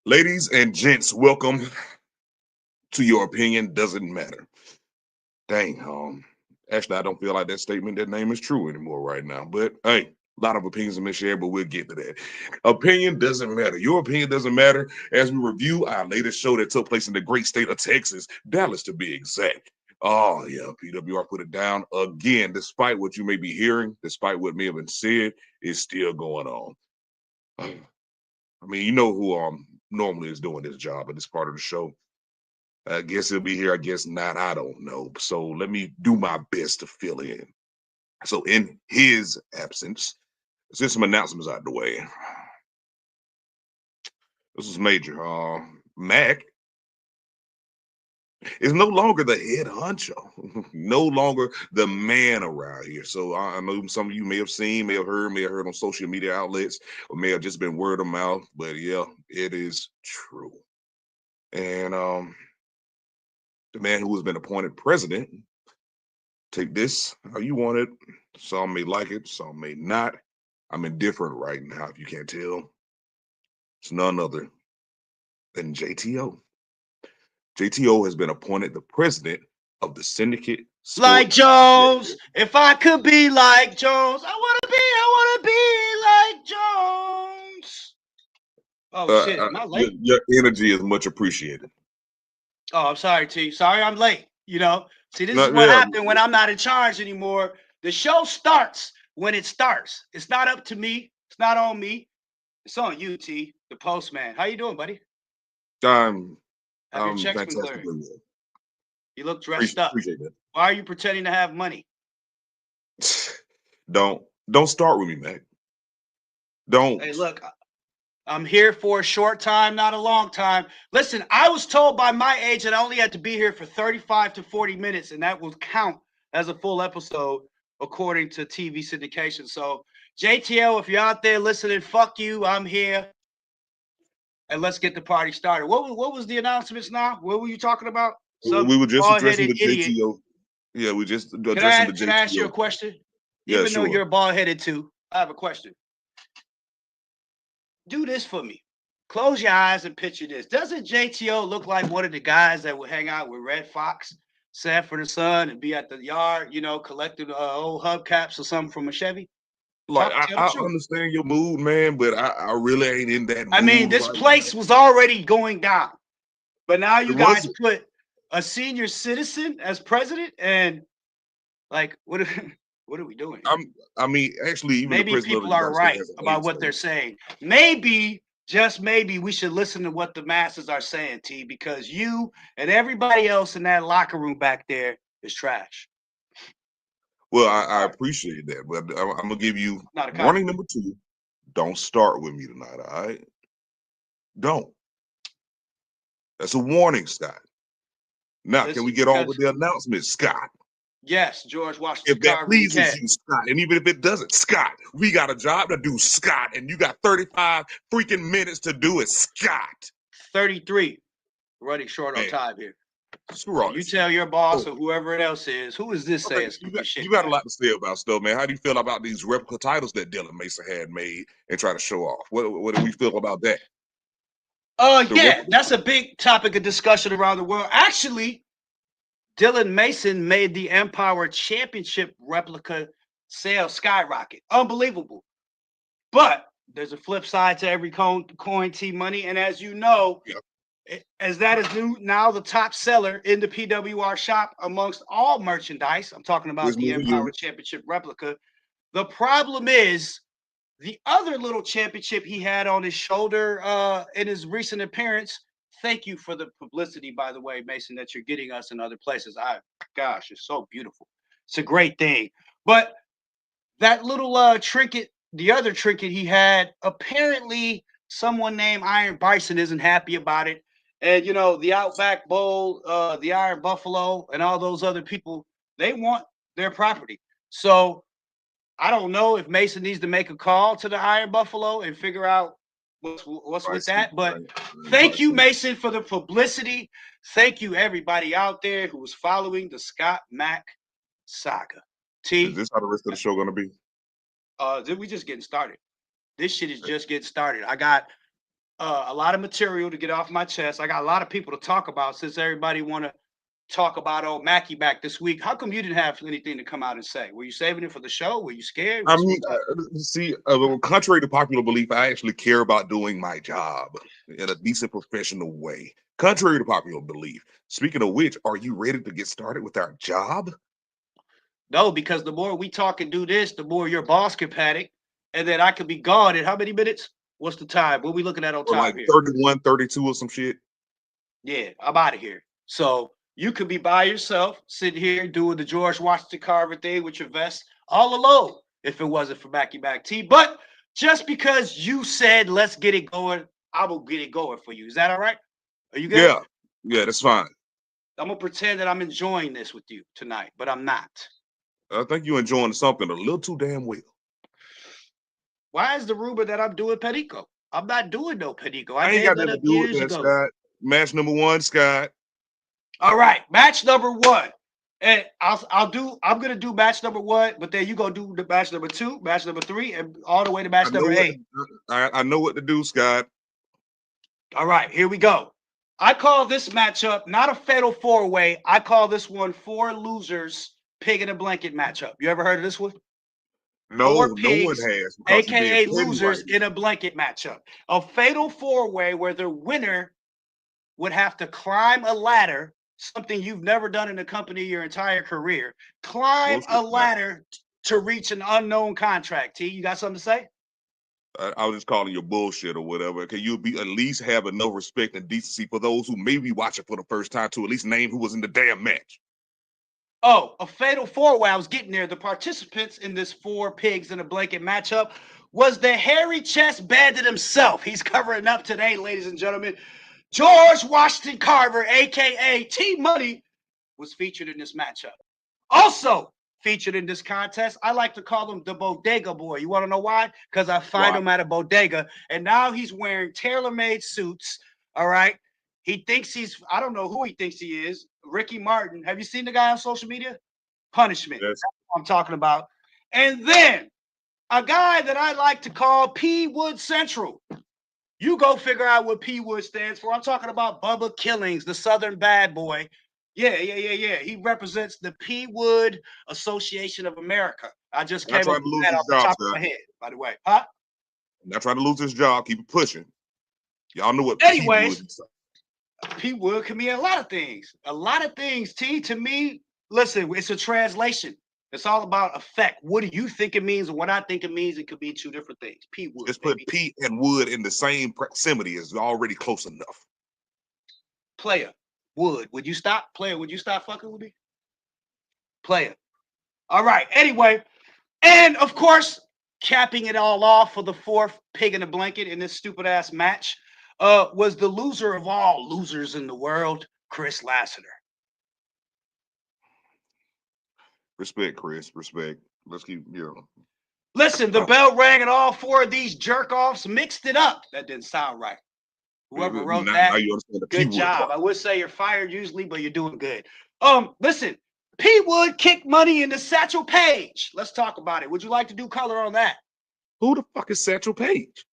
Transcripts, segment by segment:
Ladies and gents, welcome to Your Opinion Doesn't Matter. Dang, actually, I don't feel like that statement, that name is true anymore right now. But hey, a lot of opinions have been shared, but we'll get to that. Opinion doesn't matter. Your opinion doesn't matter as we review our latest show that took place in the great state of Texas, Dallas to be exact. Oh, yeah, PWR put it down again. Despite what you may be hearing, despite what may have been said, it's still going on. I mean, you know who normally is doing this job at this part of the show. I guess he'll be here. I guess not. I don't know. So let me do my best to fill in. So in his absence, let's get some announcements out the way. This is major. Mac is no longer the head honcho, no longer the man around here. So I know some of you may have seen, may have heard on social media outlets, or may have just been word of mouth. But yeah, it is true. And the man who has been appointed president, take this how you want it. Some may like it, some may not. I'm indifferent right now, if you can't tell. It's none other than JTO. JTO has been appointed the president of the Syndicate Like Sports Jones, Network. if I could be like Jones, I wanna be like Jones. Oh shit, am I Your, late? your energy is much appreciated. Oh, I'm sorry, T. Sorry, I'm late. See, this is No, what yeah, happened when I'm not in charge anymore. The show starts when it starts. It's not up to me. It's not on me. It's on you, T. The postman. How you doing, buddy? I'm Have your I'm checks been fantastically cleared? well. You look dressed up. Appreciate Why are you pretending to have money? that. Don't start with me, Mac. Hey, Don't. look, I'm here for a short time, not a long time. Listen, I was told by my agent I only had to be here for 35 to 40 minutes, and that will count as a full episode according to TV syndication. So, JTL, if you're out there listening, fuck you. I'm here. And let's get the party started. What was the announcements now? What were you talking about? Some We were just addressing bald-headed the idiot. JTO. Yeah, we just Can addressing I the can I ask you a JTO. question? Yeah, Even though sure. you're bald-headed too, I have a question. Do this for me. Close your eyes and picture this. Doesn't JTO look like one of the guys that would hang out with Red Fox, Sanford and Son, and be at the yard, collecting old hubcaps or something from a Chevy? Like Tell the I truth. understand your mood, man, but I really ain't in that I mean, mood this right now. place was already going down, but now It you guys wasn't. put a senior citizen as president, and like, what? What are we doing here? I mean, actually, even the Maybe president of the people are United States right has an about age what they're limit. saying. Maybe, just maybe, we should listen to what the masses are saying, T, because you and everybody else in that locker room back there is trash. Well, I'm I sorry. appreciate that, but I'm gonna give you Not a warning compliment. number two. Don't start with me tonight, all right? Don't. That's a warning, Scott. Now, can we Listen, get on with because the announcement, Scott? yes, George Washington If that Carver, we pleases can. you, Scott, and even if it doesn't, Scott, we got a job to do, Scott, and you got 35 freaking minutes to do it, Scott. 33, running short on Man, time here. screw all And you this shit. tell your boss Oh, or whoever else is, who is this okay, saying stupid shit, you got a man? lot to say about stuff, man. How do you feel about these replica titles that Dylan Mason had made and try to show off? What do we feel about that? The Yeah, replica that's a big topic of discussion around the world. Actually, Dylan Mason made the Empower Championship replica sale skyrocket. Unbelievable. But there's a flip side to every coin T money. And as you know, yeah, as that is now the top seller in the PWR shop amongst all merchandise, I'm talking about this the moving Empower unit. Championship replica. The problem is the other little championship he had on his shoulder in his recent appearance. Thank you for the publicity, by the way, Mason, that you're getting us in other places. Gosh, it's so beautiful. It's a great thing. But that little trinket, the other trinket he had, apparently someone named Iron Bison isn't happy about it. And the Outback Bowl, the Iron Buffalo, and all those other people, they want their property. So I don't know if Mason needs to make a call to the Iron Buffalo and figure out what's with Bison, that. But Iron thank you, Bison. Mason, for the publicity. Thank you, everybody out there who was following the Scott Mack saga. Is T, this how the rest of the show gonna be? we just getting started. This shit is just getting started. I got a lot of material to get off my chest. I got a lot of people to talk about since everybody want to talk about old Mackie back this week. How come you didn't have anything to come out and say? Were you saving it for the show? Were you scared? I mean, see, contrary to popular belief, I actually care about doing my job in a decent professional way. Contrary to popular belief. Speaking of which, are you ready to get started with our job? No, because the more we talk and do this, the more your boss can panic, and then I could be gone in how many minutes? What's the time? What are we looking at on Or like time here? 31, 32 or some shit? Yeah, I'm out of here. So you could be by yourself, sitting here doing the George Washington Carver thing with your vest all alone if it wasn't for Mackie Mac T. But just because you said let's get it going, I will get it going for you. Is that all right? Are you good? Yeah. Yeah, that's fine. I'm gonna pretend that I'm enjoying this with you tonight, but I'm not. I think you're enjoying something a little too damn well. Why is the rumor that I'm doing Perico? I'm not doing no Perico. I I ain't gave got that nothing up to do with years that, ago. Scott. Match number 1, Scott. All right, match number 1. And I'm gonna do match number 1, but then you gonna do the match number 2, match number 3, and all the way to match number 8. I know what to do, Scott. All right, here we go. I call this matchup not a fatal 4-way. I call this one 4 losers pig in a blanket matchup. You ever heard of this one? No, 4 no one pigs, has because you're being aka petty losers, right now. in a blanket matchup. A fatal 4-way where the winner would have to climb a ladder, something you've never done in the company your entire career. Climb Bullshit, a Scott. ladder to reach an unknown contract. T, you got something to say? I was just calling you bullshit or whatever. Can you be at least have enough respect and decency for those who may be watching for the first time to at least name who was in the damn match? Oh, a fatal 4-way. I was getting there. The participants in this 4 pigs in a blanket matchup was the hairy chest bandit himself. He's covering up today, ladies and gentlemen. George Washington Carver, aka T Money, was featured in this matchup. Also featured in this contest, I like to call him the Bodega Boy. You want to know why? Because I find Why? him at a bodega, and now he's wearing tailor-made suits. All right. He thinks I don't know who he thinks he is. Ricky Martin. Have you seen the guy on social media? Punishment. Yes. That's what I'm talking about. And then a guy that I like to call P Wood Central. You go figure out what P Wood stands for. I'm talking about Bubba Killings, the Southern bad boy. Yeah. He represents the P Wood Association of America. I just Not came up trying to with lose that this off the job, top of Scott. my head, by the way. Huh? Not trying to lose this job. Keep it pushing. Y'all know what Anyways, P would say. P Wood can mean a lot of things. A lot of things, T, to me, listen, it's a translation. It's all about effect. What do you think it means and what I think it means? It could be 2 different things. P Wood, Just baby. put P and Wood in the same proximity is already close enough. Player, Wood, would you stop? Player, would you stop fucking with me? Player. All right. Anyway, and of course, capping it all off for the 4th pig in a blanket in this stupid ass match was the loser of all losers in the world, Chris Lassiter. Respect, Chris. Respect. Let's keep, Listen, the bell rang and all 4 of these jerk offs mixed it up. That didn't sound right. Whoever wrote now that, you understand the P good Wood job. part. I would say you're fired usually, but you're doing good. Listen, P Wood kicked money into Satchel Paige. Let's talk about it. Would you like to do color on that? Who the fuck is Satchel Paige?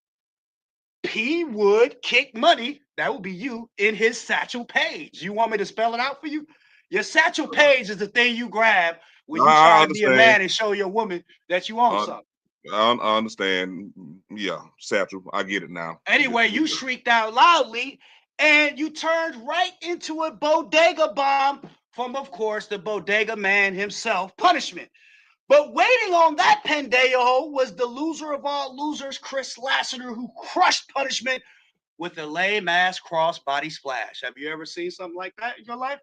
P Wood kick money. That would be you in his Satchel Paige. You want me to spell it out for you? Your Satchel Paige is the thing you grab when you I try to be a understand. man and show your woman that you own something. I understand. Yeah, Satchel. I get it now. Anyway, you shrieked out loudly and you turned right into a bodega bomb from, of course, the bodega man himself, Punishment. But waiting on that pendejo was the loser of all losers, Chris Lassiter, who crushed Punishment with a lame ass crossbody splash. Have you ever seen something like that in your life?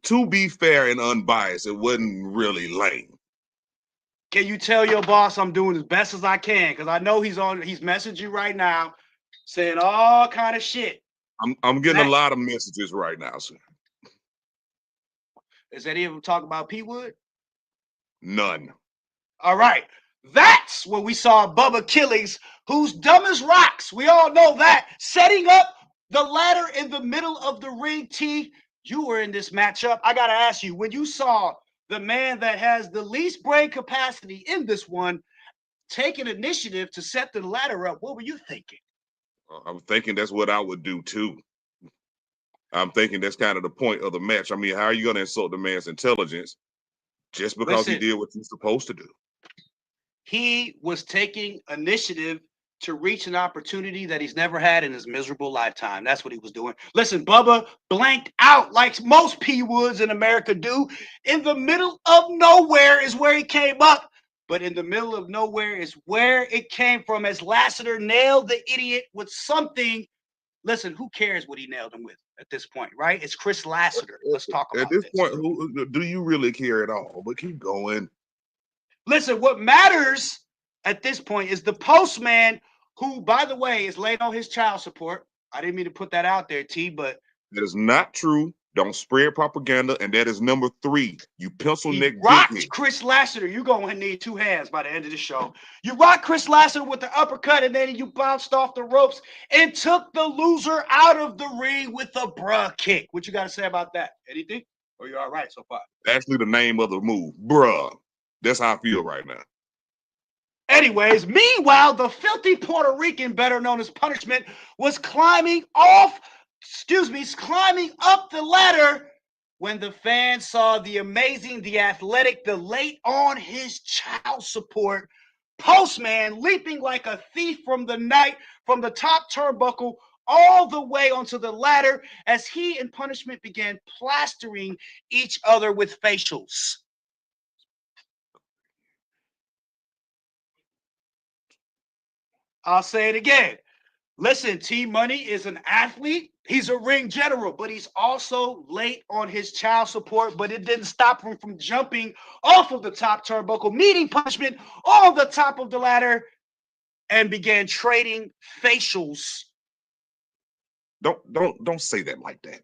To be fair and unbiased, it wasn't really lame. Can you tell your boss I'm doing as best as I can? Because I know he's messaging you right now saying all kind of shit. I'm getting a lot of messages right now, sir. Is any of them talk about P Wood? None. All right. That's when we saw Bubba Killings, who's dumb as rocks. We all know that. Setting up the ladder in the middle of the ring. T, you were in this matchup. I got to ask you, when you saw the man that has the least brain capacity in this one take an initiative to set the ladder up, what were you thinking? I'm thinking that's what I would do too. I'm thinking that's kind of the point of the match. I mean, how are you going to insult the man's intelligence just because he Listen, did what he's supposed to do? he was taking initiative to reach an opportunity that he's never had in his miserable lifetime. That's what he was doing. Listen, Bubba blanked out like most P Woods in America do. In the middle of nowhere is where he came up. But in the middle of nowhere is where it came from, as Lassiter nailed the idiot with something. Listen, who cares what he nailed him with at this point, right? It's Chris Lassiter. Let's talk At about this this. point, who do you really care at all? But keep going. Listen, what matters at this point is the postman, who, by the way, is late on his child support. I didn't mean to put that out there, T, but That is not true. Don't spread propaganda. And that is number 3. You pencil he neck rocked dickhead. Chris Lassiter. You're going to need 2 hands by the end of the show. You rocked Chris Lassiter with the uppercut, and then you bounced off the ropes and took the loser out of the ring with a bruh kick. What you got to say about that? Anything? Or you all right so far? Actually, the name of the move, bruh. That's how I feel right now. Anyways, meanwhile, the filthy Puerto Rican, better known as Punishment, was climbing up the ladder when the fans saw the amazing, the athletic, the late on his child support postman leaping like a thief from the night from the top turnbuckle all the way onto the ladder as he and Punishment began plastering each other with facials. I'll say it again. Listen, T Money is an athlete. He's a ring general, but he's also late on his child support. But it didn't stop him from jumping off of the top turnbuckle, meeting Punishment on the top of the ladder, and began trading facials. Don't say that like that.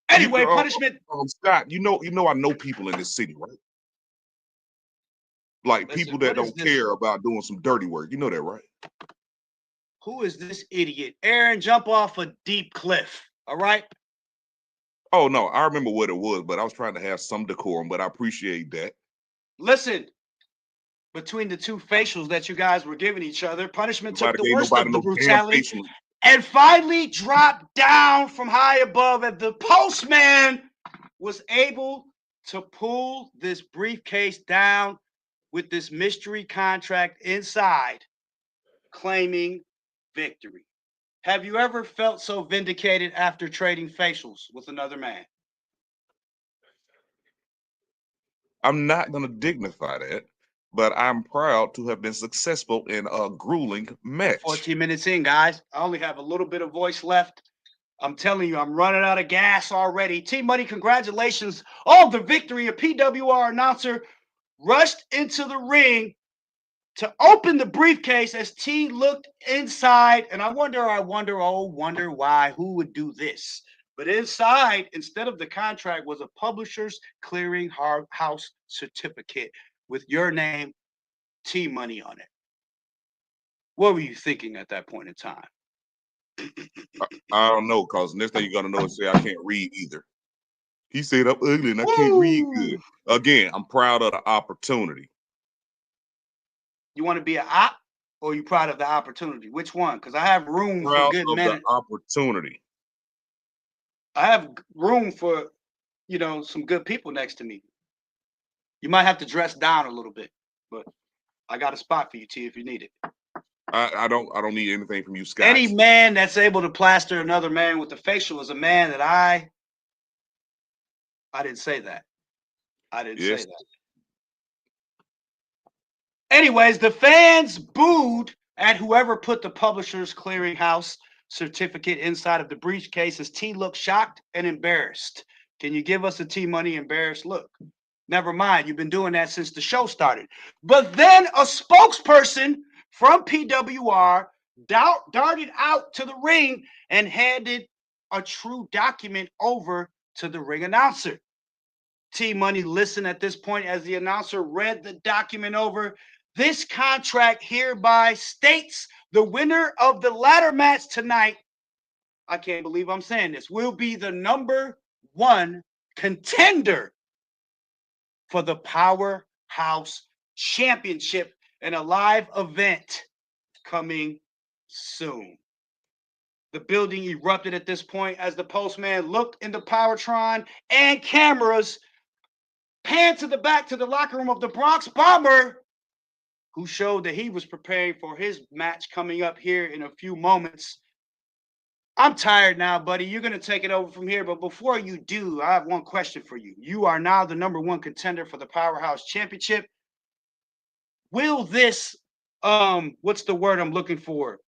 Anyway, Punishment. Scott, you know I know people in this city, right? Like Listen, people that what is don't this? care about doing some dirty work. You know that, right? Who is this idiot? Aaron, jump off a deep cliff. All right. Oh no, I remember what it was, but I was trying to have some decorum. But I appreciate that. Listen, between the 2 facials that you guys were giving each other, Punishment took Nobody the gave worst nobody of the no damn brutality facial. and finally dropped down from high above, and the postman was able to pull this briefcase down with this mystery contract inside, claiming victory. Have you ever felt so vindicated after trading facials with another man? I'm not going to dignify that, but I'm proud to have been successful in a grueling match. 14 minutes in, guys. I only have a little bit of voice left. I'm telling you, I'm running out of gas already. T Money, congratulations on the victory. A PWR announcer rushed into the ring to open the briefcase as T looked inside. And I wonder why, who would do this? But inside, instead of the contract, was a publisher's clearing house certificate with your name, T Money, on it. What were you thinking at that point in time? I don't know, because next thing you're going to know is say I can't read either. He said I'm ugly and I can't read good. Again, I'm proud of the opportunity. You want to be an op, or are you proud of the opportunity? Which one? Because I have room for Proud good of men. the opportunity. I have room for, some good people next to me. You might have to dress down a little bit, but I got a spot for you, T, if you need it. I don't need anything from you, Scott. Any man that's able to plaster another man with the facial is a man that I didn't say that. I didn't say that. Anyways, the fans booed at whoever put the publisher's clearinghouse certificate inside of the briefcase as T looked shocked and embarrassed. Can you give us a T Money embarrassed look? Never mind, you've been doing that since the show started. But then a spokesperson from PWR darted out to the ring and handed a true document over to the ring announcer. T Money listened at this point as the announcer read the document over. This contract hereby states the winner of the ladder match tonight, I can't believe I'm saying this, will be the number 1 contender for the Powerhouse Championship in a live event coming soon. The building erupted at this point as the postman looked in the Powertron, and cameras panned to the back to the locker room of the Bronx Bomber, who showed that he was preparing for his match coming up here in a few moments. I'm tired now, buddy. You're going to take it over from here. But before you do, I have one question for you. You are now the #1 contender for the Powerhouse Championship. Will this, what's the word I'm looking for?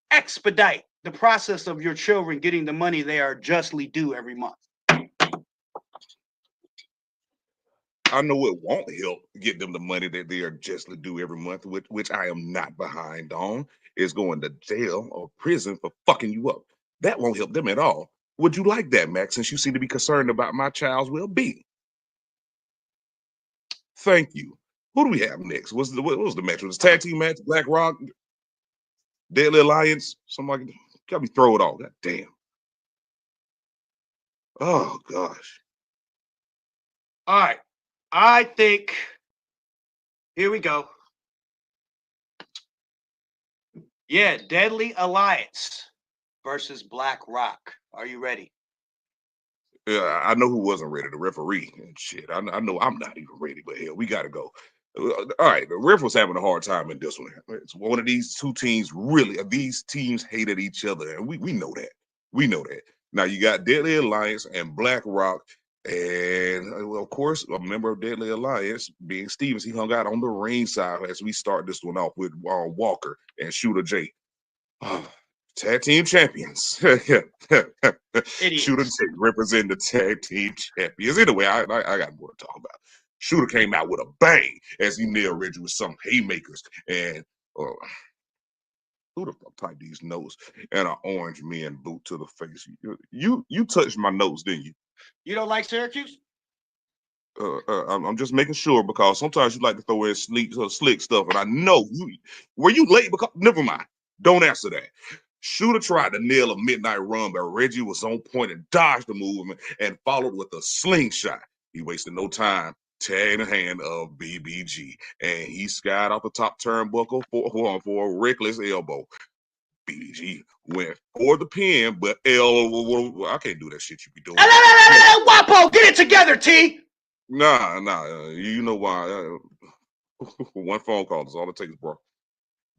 Expedite the process of your children getting the money they are justly due every month? I know it won't help get them the money that they are justly due every month, which I am not behind on, is going to jail or prison for fucking you up. That won't help them at all. Would you like that, Max, since you seem to be concerned about my child's well-being? Thank you. Who do we have next? What was the match? Was the tag team match? Black Rock, Deadly Alliance? Somebody got me throw it all. God damn. Oh gosh. All right. I think, here we go. Yeah, Deadly Alliance versus Black Rock. Are you ready? Yeah, I know who wasn't ready. The referee and shit. I know I'm not even ready, but hell, we gotta go. All right, the ref was having a hard time in this one. It's one of these two teams. Really, these teams hated each other, and we know that. We know that. Now you got Deadly Alliance and Black Rock, and well, of course, a member of Deadly Alliance, being Stevens, he hung out on the ringside as we start this one off with Walker and Shooter J. Tag team champions. Shooter J represent the tag team champions. Anyway, I got more to talk about. Shooter came out with a bang as he nailed Reggie with some haymakers and who the fuck typed these notes and an orange man boot to the face. You touched my notes, didn't you? You don't like Syracuse? I'm just making sure because sometimes you like to throw in slick stuff, and I know you were you late because never mind. Don't answer that. Shooter tried to nail a midnight run, but Reggie was on point and dodged the movement and followed with a slingshot. He wasted no time tagging the hand of BBG, and he skied off the top turnbuckle for a reckless elbow. BBG went for the pin, but I can't do that shit you be doing. Wapo, get it together, T. Nah, you know why. One phone call is all it takes, bro.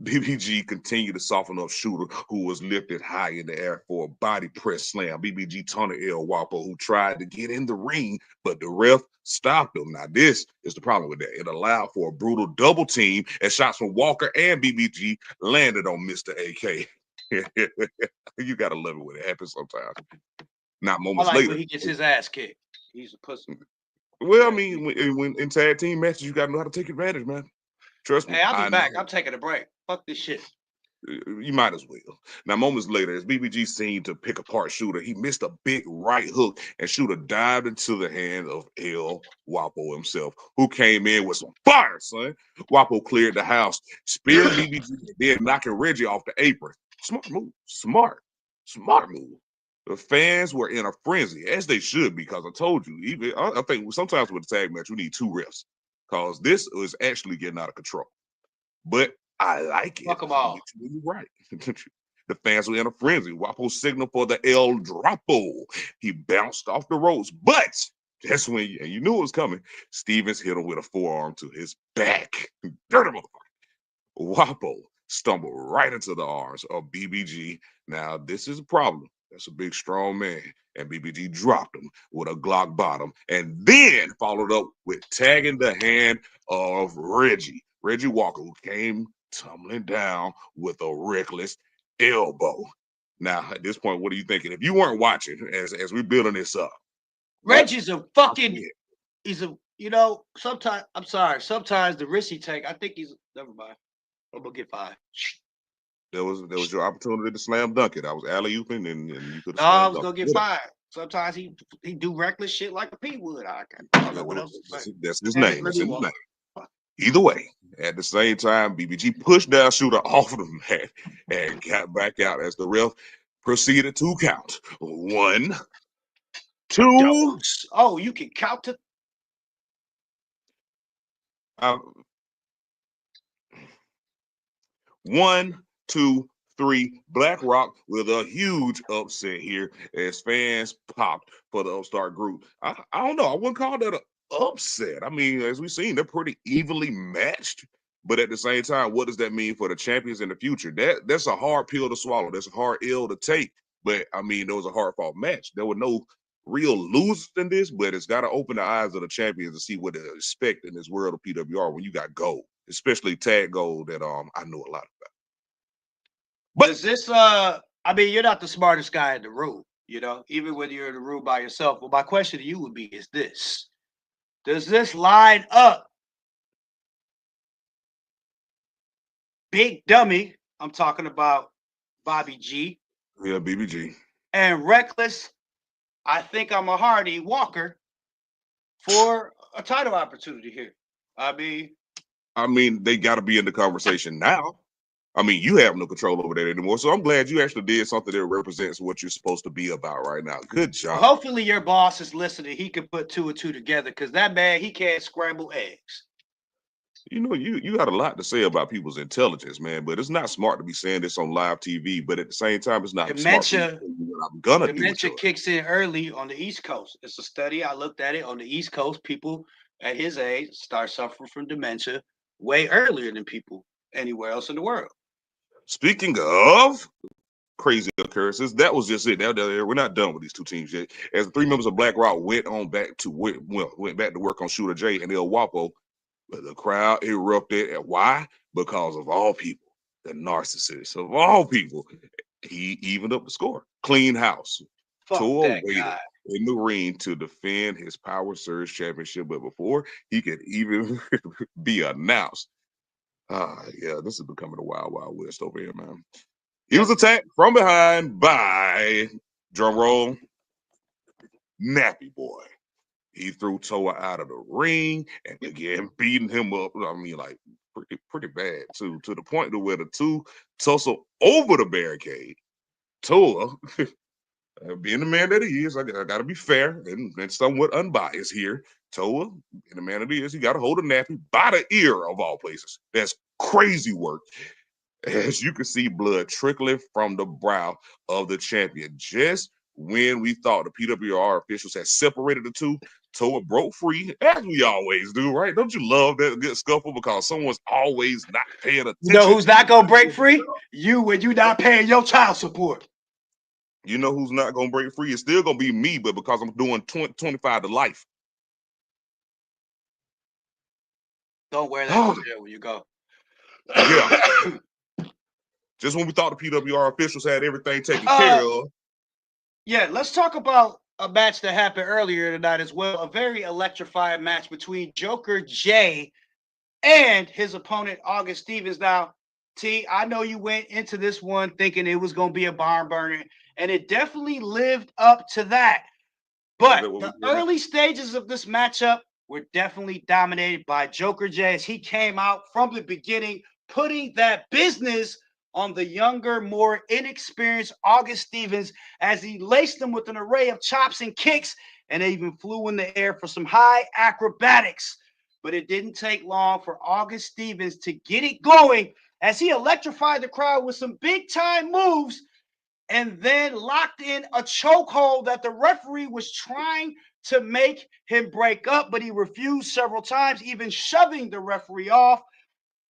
BBG continued to soften up Shooter, who was lifted high in the air for a body press slam. BBG taunted El Wapo, who tried to get in the ring, but the ref stopped him. Now, this is the problem with that. It allowed for a brutal double team, and shots from Walker and BBG landed on Mr. AK. You got to love it when it happens sometimes. Not moments later. When he gets his ass kicked. He's a pussy. Well, I mean, when in tag team matches, you got to know how to take advantage, man. Trust me. Hey, I'll be back. I'm taking a break. Fuck this shit. You might as well. Now, moments later, as BBG seemed to pick apart Shooter, he missed a big right hook, and Shooter dived into the hand of El Wapo himself, who came in with some fire, son. Wapo cleared the house, spearing BBG, and then knocking Reggie off the apron. Smart move. Smart move. The fans were in a frenzy, as they should, because I told you, even I think sometimes with a tag match, we need two refs, because this was actually getting out of control. But I like it. Fuck them all. You're right. The fans were in a frenzy. Wapo signaled for the El Drapo. He bounced off the ropes, but that's when you knew it was coming. Stevens hit him with a forearm to his back. Dirty motherfucker. Wapo stumbled right into the arms of BBG. Now, this is a problem. That's a big, strong man. And BBG dropped him with a Glock bottom and then followed up with tagging the hand of Reggie Walker, who came tumbling down with a reckless elbow. Now, at this point, what are you thinking? If you weren't watching as we're building this up, Reggie's a fucking, sometimes, I'm sorry, sometimes the risk he take, I think never mind. I'm going to get five. There was your opportunity to slam dunk it. I was alley-ooping and you could have I was going to get five. Sometimes he do reckless shit like a P would. I don't know what else to say. That's his name. That's his name. Either way, at the same time, BBG pushed down Shooter off of the mat and got back out as the ref proceeded to count. 1, 2. Oh, you can count to. 1, 2, 3, BlackRock with a huge upset here as fans popped for the upstart group. I don't know. I wouldn't call that an upset. I mean, as we've seen, they're pretty evenly matched. But at the same time, what does that mean for the champions in the future? That's a hard pill to swallow. That's a hard ill to take. But I mean, there was a hard fought match. There were no real losers in this, but it's got to open the eyes of the champions to see what to expect in this world of PWR when you got gold, especially tag gold that I know a lot about. But Does this I mean, you're not the smartest guy in the room, even when you're in the room by yourself. But my question to you would be is this. Does this line up Big Dummy? I'm talking about Bobby G. Yeah, BBG. And Reckless, I think I'm a Hardy Walker for a title opportunity here. I mean, they got to be in the conversation now. I mean, you have no control over that anymore. So I'm glad you actually did something that represents what you're supposed to be about right now. Good job. Hopefully your boss is listening. He can put 2 and 2 together because that man, he can't scramble eggs. You know, you got a lot to say about people's intelligence, man, but it's not smart to be saying this on live TV. But at the same time, it's not smart for you to say what I'm gonna do. Dementia kicks in early on the East Coast. It's a study. I looked at it on the East Coast. People at his age start suffering from dementia way earlier than people anywhere else in the world. Speaking of crazy occurrences, that was just it. We're not done with these two teams yet. As the 3 members of BlackRock went back to work on Shooter J and El Wapo, but the crowd erupted. And why? Because of all people, the narcissist of all people. He evened up the score. Clean house. Toa waited in the ring to defend his Power Surge Championship, but before he could even be announced. Yeah, this is becoming a wild, wild west over here, man. He was attacked from behind by, drum roll, Nappy Boy. He threw Toa out of the ring and began beating him up. I mean, like pretty bad too, to the point to where the two tussle over the barricade. Toa, being the man that he is, I got to be fair and somewhat unbiased here. Toa, being the man that he is, he got to hold a Nappy by the ear of all places. That's crazy work. As you can see, blood trickling from the brow of the champion. Just when we thought the PWR officials had separated the two, Toa broke free, as we always do, right? Don't you love that good scuffle because someone's always not paying attention? You know who's not gonna break free? You, when you not paying your child support. You know who's not gonna break free? It's still gonna be me, but because I'm doing 25 to life. Don't wear that when you go. Yeah. Just when we thought the PWR officials had everything taken care of. Yeah, let's talk about a match that happened earlier tonight as well. A very electrifying match between Joker J and his opponent, August Stevens. Now, T, I know you went into this one thinking it was going to be a barn burner, and it definitely lived up to that. But the early stages of this matchup were definitely dominated by Joker J as he came out from the beginning, putting that business on the younger, more inexperienced August Stevens as he laced him with an array of chops and kicks, and they even flew in the air for some high acrobatics. But it didn't take long for August Stevens to get it going as he electrified the crowd with some big-time moves and then locked in a chokehold that the referee was trying to make him break up, but he refused several times, even shoving the referee off.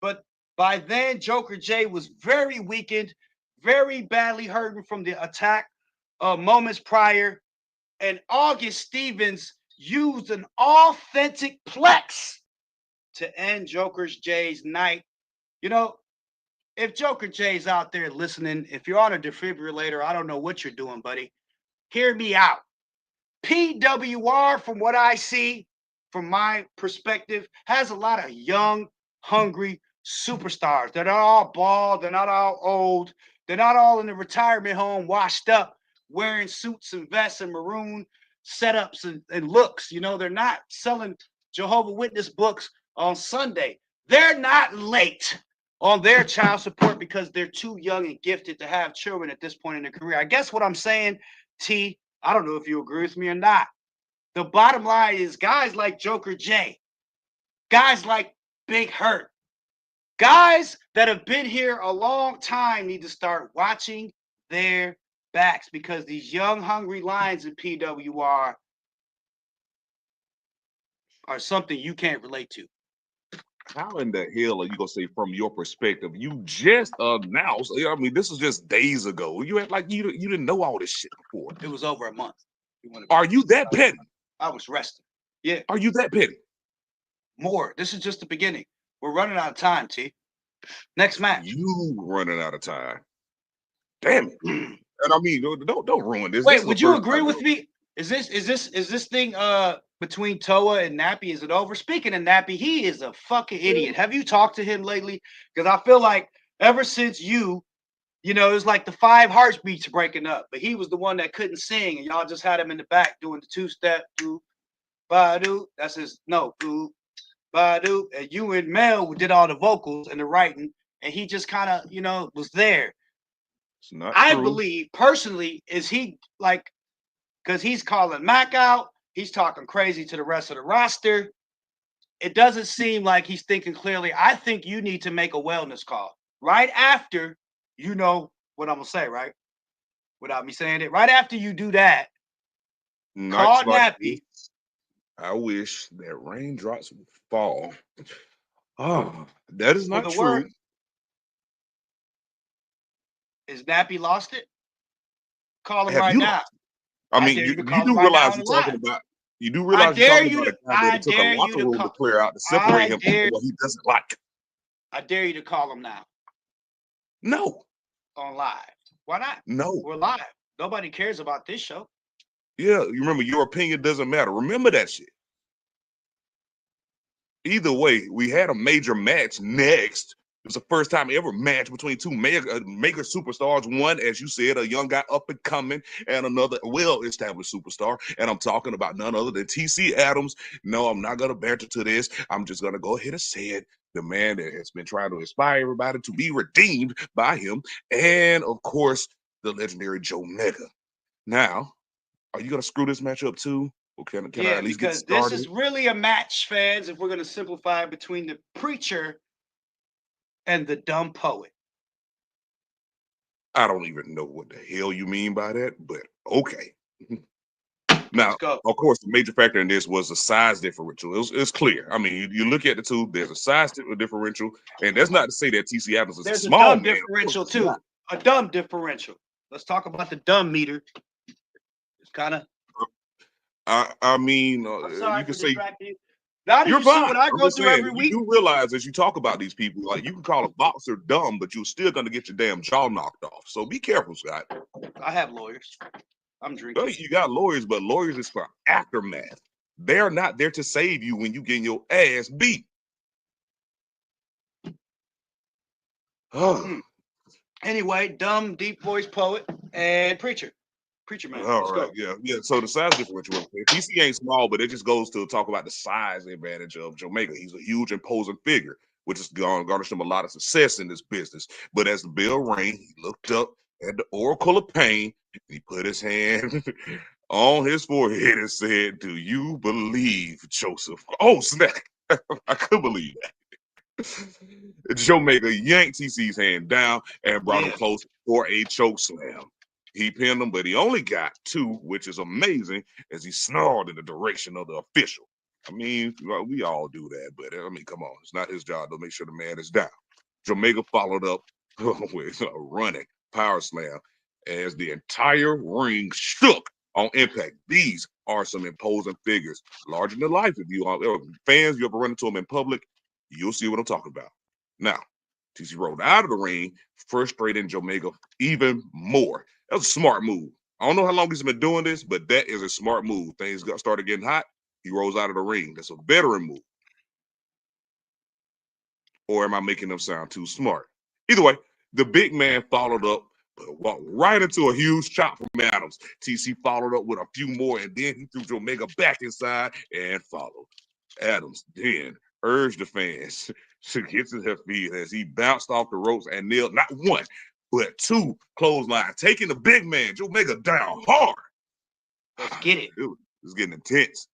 But by then, Joker J was very weakened, very badly hurting from the attack moments prior. And August Stevens used an authentic plex to end Joker J's night. You know, if Joker J's out there listening, if you're on a defibrillator, I don't know what you're doing, buddy. Hear me out. PWR, from what I see, from my perspective, has a lot of young, hungry superstars. They're not all bald. They're not all old. They're not all in the retirement home washed up, wearing suits and vests and maroon setups and looks. You know, they're not selling Jehovah's Witness books on Sunday. They're not late on their child support because they're too young and gifted to have children at this point in their career. I guess what I'm saying, T, I don't know if you agree with me or not. The bottom line is guys like Joker J, guys like Big Hurt, Guys that have been here a long time need to start watching their backs because these young, hungry lions in PWR are something you can't relate to. How in the hell are you gonna say from your perspective? You just announced. I mean, this was just days ago. You act like you didn't know all this shit before. It was over a month. Are you that petty? I was resting. Yeah. Are you that petty? More. This is just the beginning. We're running out of time, T. Next match. You running out of time. Damn it. And I mean, don't ruin this. Wait, This would you agree with me? Is this thing between Toa and Nappy, is it over? Speaking of Nappy, he is a fucking idiot. Have you talked to him lately? Because I feel like ever since you know, it was like the 5 heartbeats breaking up, but he was the one that couldn't sing, and y'all just had him in the back doing the 2-step, do, ba-do. That's his no, do, ba-do. And you and Mel did all the vocals and the writing, and he just kind of, you know, was there. It's not I true. believe personally, is he like, because he's calling Mac out, he's talking crazy to the rest of the roster. It doesn't seem like he's thinking clearly. I think you need to make a wellness call right after, you know what I'm gonna say, right? Without me saying it, right after you do that, Nights call like Nappy. this, I wish that raindrops would fall. Oh, that is not true. Is Nappy lost it? Call him Have right you? now. I mean, you do realize you're talking about. You do realize you're talking about a guy that it took a locker room to clear out to separate him from what he doesn't like. I dare you to call him now. No. On live. Why not? No. We're live. Nobody cares about this show. Yeah, you remember your opinion doesn't matter. Remember that shit. Either way, we had a major match next. It was the first time ever match between two mega superstars. One, as you said, a young guy up and coming, and another well-established superstar. And I'm talking about none other than TC Adams. No, I'm not going to banter to this. I'm just going to go ahead and say it. The man that has been trying to inspire everybody to be redeemed by him. And, of course, the legendary Joe Mega. Now, are you going to screw this match up too? Or can I at least get started? Because this is really a match, fans, if we're going to simplify it, between the preacher and the dumb poet. I don't even know what the hell you mean by that, but okay. Now, of course, the major factor in this was the size differential. It's clear. I mean, you look at the two, there's a size differential, and that's not to say that TC Adams is a small man. There's a dumb differential, too. A dumb differential. Let's talk about the dumb meter. It's kind of... I mean, you can say... You're fine. What I go through every week. You realize as you talk about these people, like you can call a boxer dumb, but you're still going to get your damn jaw knocked off. So be careful, Scott. I have lawyers. I'm drinking. Well, you got lawyers, but lawyers is for aftermath. They're not there to save you when you getting your ass beat. Anyway, dumb, deep voice poet and preacher. Preacher man. All right, yeah. So the size differential. TC ain't small, but it just goes to talk about the size advantage of Jamaica. He's a huge, imposing figure, which has garnished him a lot of success in this business. But as the bell rang, he looked up at the oracle of pain. And he put his hand on his forehead and said, "Do you believe, Joseph?" Oh, snap! I couldn't believe that. Jamaica yanked TC's hand down and brought him close for a choke slam. He pinned him, but he only got 2, which is amazing, as he snarled in the direction of the official. I mean, we all do that, but I mean, come on. It's not his job to make sure the man is down. Jamaica followed up with a running power slam as the entire ring shook on impact. These are some imposing figures, larger than life. If you are fans, you ever run into them in public, you'll see what I'm talking about. Now, TC rolled out of the ring, frustrating Jamaica even more. That was a smart move. I don't know how long he's been doing this, but that is a smart move. Things started getting hot. He rolls out of the ring. That's a veteran move. Or am I making them sound too smart? Either way, the big man followed up, but walked right into a huge chop from Adams. TC followed up with a few more, and then he threw Jamaica back inside and followed. Adams then urged the fans to get to their feet as he bounced off the ropes and nailed not 1, but 2 clotheslines, taking the big man, Jamaica, down hard. Let's get it. It was getting intense.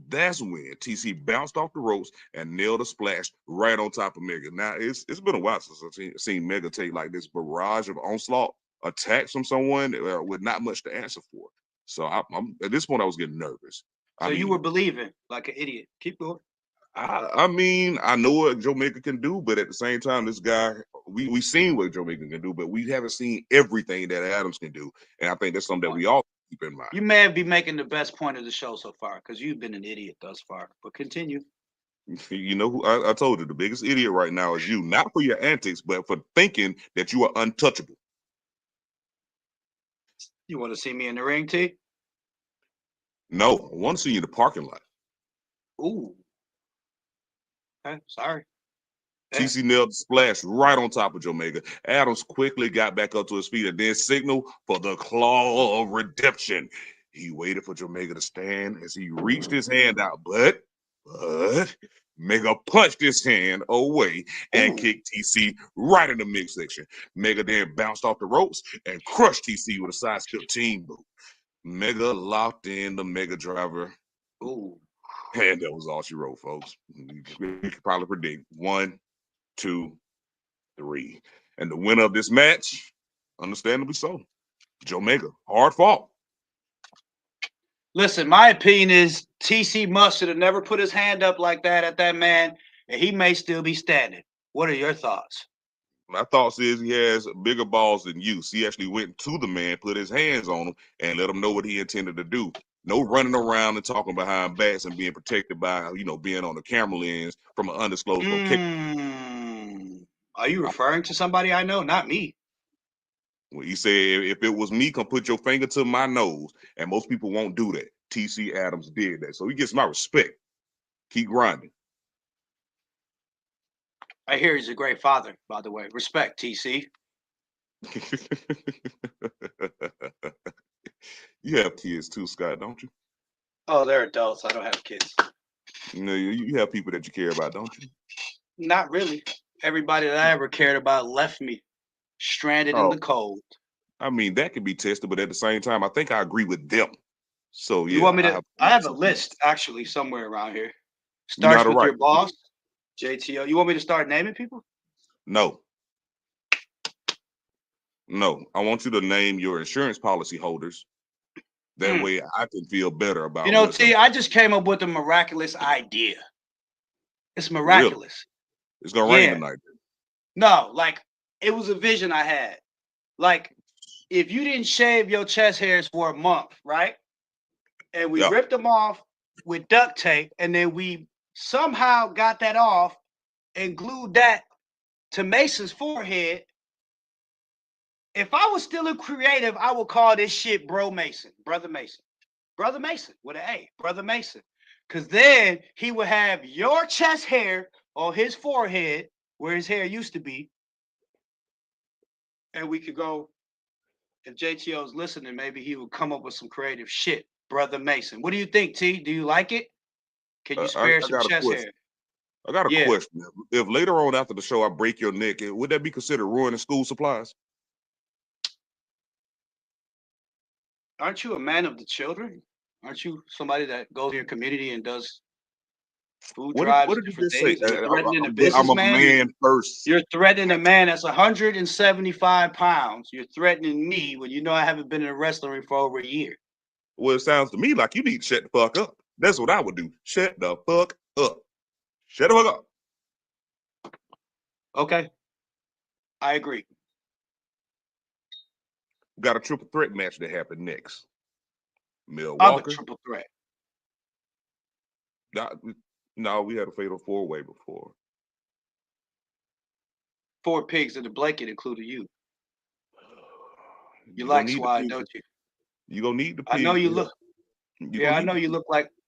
That's when TC bounced off the ropes and nailed a splash right on top of Mega. Now it's been a while since I've seen Mega take like this barrage of onslaught attacks from someone with not much to answer for. So I'm at this point I was getting nervous. I So you were mean, believing like an idiot. Keep going. I mean, I know what Joe Mega can do, but at the same time, this guy, we seen what Joe Mega can do, but we haven't seen everything that Adams can do, and I think that's something that we all keep in mind. You may be making the best point of the show so far because you've been an idiot thus far. But continue. You know who I told you the biggest idiot right now is you, not for your antics, but for thinking that you are untouchable. You want to see me in the ring, T? No, I want to see you in the parking lot. Ooh. Okay, sorry. TC nailed the splash right on top of Omega. Adams quickly got back up to his feet and then signaled for the claw of redemption. He waited for Omega to stand as he reached his hand out, but Mega punched his hand away and kicked TC right in the midsection. Mega then bounced off the ropes and crushed TC with a side step team boot. Mega locked in the Mega Driver. Ooh. And that was all she wrote, folks. You could probably predict 1, 2, 3. And the winner of this match, understandably so, Joe Mega. Hard fought. Listen, my opinion is TC Must should have never put his hand up like that at that man, and he may still be standing. What are your thoughts? My thoughts is he has bigger balls than you. He actually went to the man, put his hands on him, and let him know what he intended to do. No running around and talking behind backs and being protected by, being on the camera lens from an undisclosed location. Are you referring to somebody I know? Not me. Well, he said, if it was me, come put your finger to my nose. And most people won't do that. TC Adams did that. So he gets my respect. Keep grinding. I hear he's a great father, by the way. Respect, TC. You have kids too, Scott, don't you? Oh, they're adults. I don't have kids. You have people that you care about, don't you? Not really. Everybody that I ever cared about left me, stranded in the cold. I mean, that can be tested, but at the same time, I think I agree with them. So yeah, You want me to? I have a list actually somewhere around here. Starts with your boss, JTO. You want me to start naming people? No. No, I want you to name your insurance policy holders. That way I can feel better about it. T, I just came up with a miraculous idea. It's miraculous. Really? It's gonna rain tonight. No, like it was a vision I had. Like if you didn't shave your chest hairs for a month, right? And we ripped them off with duct tape, and then we somehow got that off and glued that to Mason's forehead. If I was still a creative, I would call this shit Bro Mason, Brother Mason. Brother Mason with an A, Brother Mason. Because then he would have your chest hair on his forehead where his hair used to be. And we could go, if JTO's listening, maybe he would come up with some creative shit. Brother Mason. What do you think, T? Do you like it? Can you spare some chest hair? I got a question. If later on after the show I break your neck, would that be considered ruining school supplies? Aren't you a man of the children? Aren't you somebody that goes to your community and does food drives? What did you just say? You're threatening a businessman. I'm a man first. You're threatening a man that's 175 pounds. You're threatening me when you know I haven't been in a wrestling ring for over a year. Well, it sounds to me like you need to shut the fuck up. That's what I would do. Shut the fuck up. Shut the fuck up. Okay. I agree. We got a triple threat match that happened next. Milwaukee. Triple threat. No, we had a fatal four-way before. 4 pigs in the blanket, including you. You like swine, don't you? You gonna need the pig. I know you look.